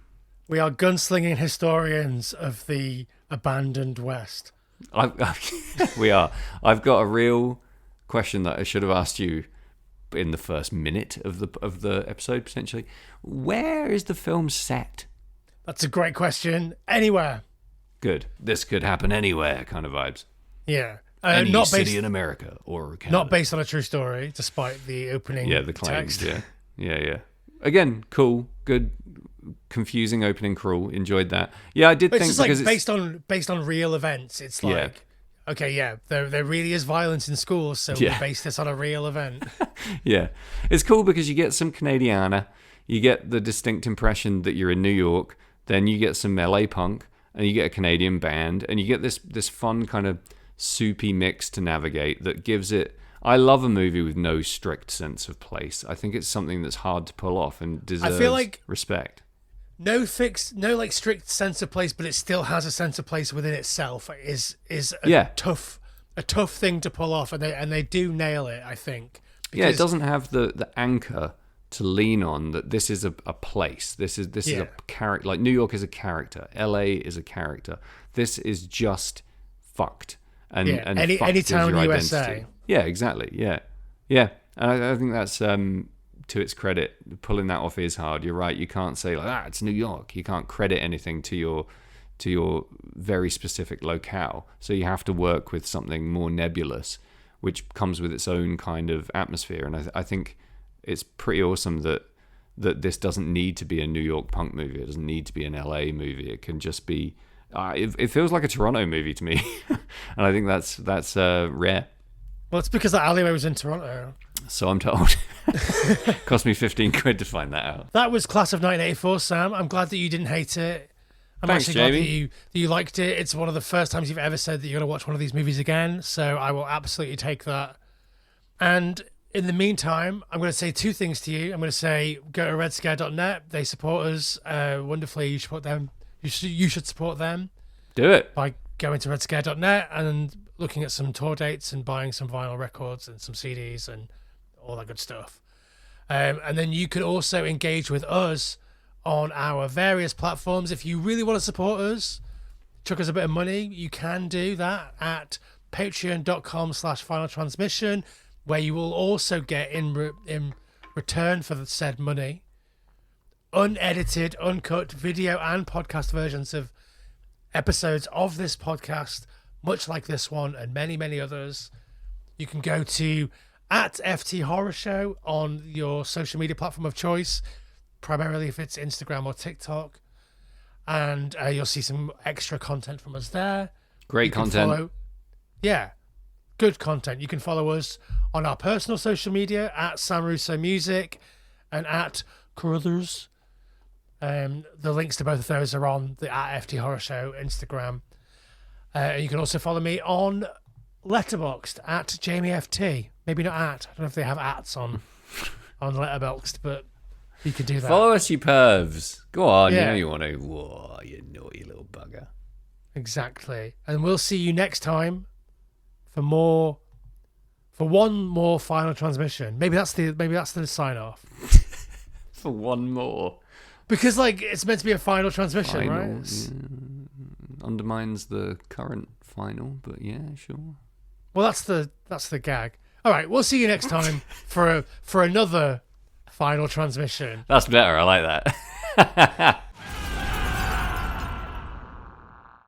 We are gunslinging historians of the abandoned West. We are. I've got a real question that I should have asked you in the first minute of the episode, potentially. Where is the film set? That's a great question. Anywhere. Good. This could happen anywhere kind of vibes. Yeah. Any not city in America or Canada. Not based on a true story, despite the opening the claims, text. Yeah. Again, cool, good, confusing opening crawl. Enjoyed that. Yeah, I did think it's because it's based on real events. It's there really is violence in schools, so we base this on a real event. Yeah. It's cool because you get some Canadiana, you get the distinct impression that you're in New York, then you get some LA punk, and you get a Canadian band, and you get this fun kind of soupy mix to navigate that gives it... I love a movie with no strict sense of place. I think it's something that's hard to pull off and deserves respect. No strict sense of place, but it still has a sense of place within itself. Is a tough thing to pull off, and they do nail it, I think. Yeah, it doesn't have the anchor to lean on that this is a place. This is a character. Like New York is a character. LA is a character. This is just fucked. And any fucked town in the USA. Identity. Yeah, exactly. Yeah. And I think that's to its credit. Pulling that off is hard. You're right. You can't say like, it's New York. You can't credit anything to your very specific locale. So you have to work with something more nebulous, which comes with its own kind of atmosphere. And I think it's pretty awesome that this doesn't need to be a New York punk movie. It doesn't need to be an LA movie. It can just be. It feels like a Toronto movie to me, and I think that's rare. Well, it's because that alleyway was in Toronto. So I'm told. Cost me 15 quid to find that out. That was Class of 1984, Sam. I'm glad that you didn't hate it. Thanks, actually glad Jamie. that you liked it. It's one of the first times you've ever said that you're going to watch one of these movies again, so I will absolutely take that. And in the meantime, I'm going to say two things to you. I'm going to say go to redscare.net. They support us wonderfully. You support them. You should support them. Do it. By going to redscare.net and looking at some tour dates and buying some vinyl records and some CDs and all that good stuff. And then you could also engage with us on our various platforms. If you really want to support us, chuck us a bit of money, you can do that at patreon.com/final transmission, where you will also get in return for the said money unedited, uncut video and podcast versions of episodes of this podcast, much like this one and many, many others. You can go to @FT Horror Show on your social media platform of choice, primarily if it's Instagram or TikTok, and you'll see some extra content from us there. Great content. Good content. You can follow us on our personal social media @Sam Russo Music and @Carruthers. The links to both of those are on the @FT Horror Show Instagram. You can also follow me on Letterboxd @JamieFT. Maybe not I don't know if they have ats on Letterboxd, but you can do that. Follow us, you pervs. Go on, you know you want to. Whoa, you naughty little bugger. Exactly. And we'll see you next time for one more final transmission. Maybe that's the sign off. For one more. Because it's meant to be a final transmission, right? Yeah. Undermines the current final, but yeah, sure. Well, that's the gag. All right, we'll see you next time for another final transmission. That's better. I like that.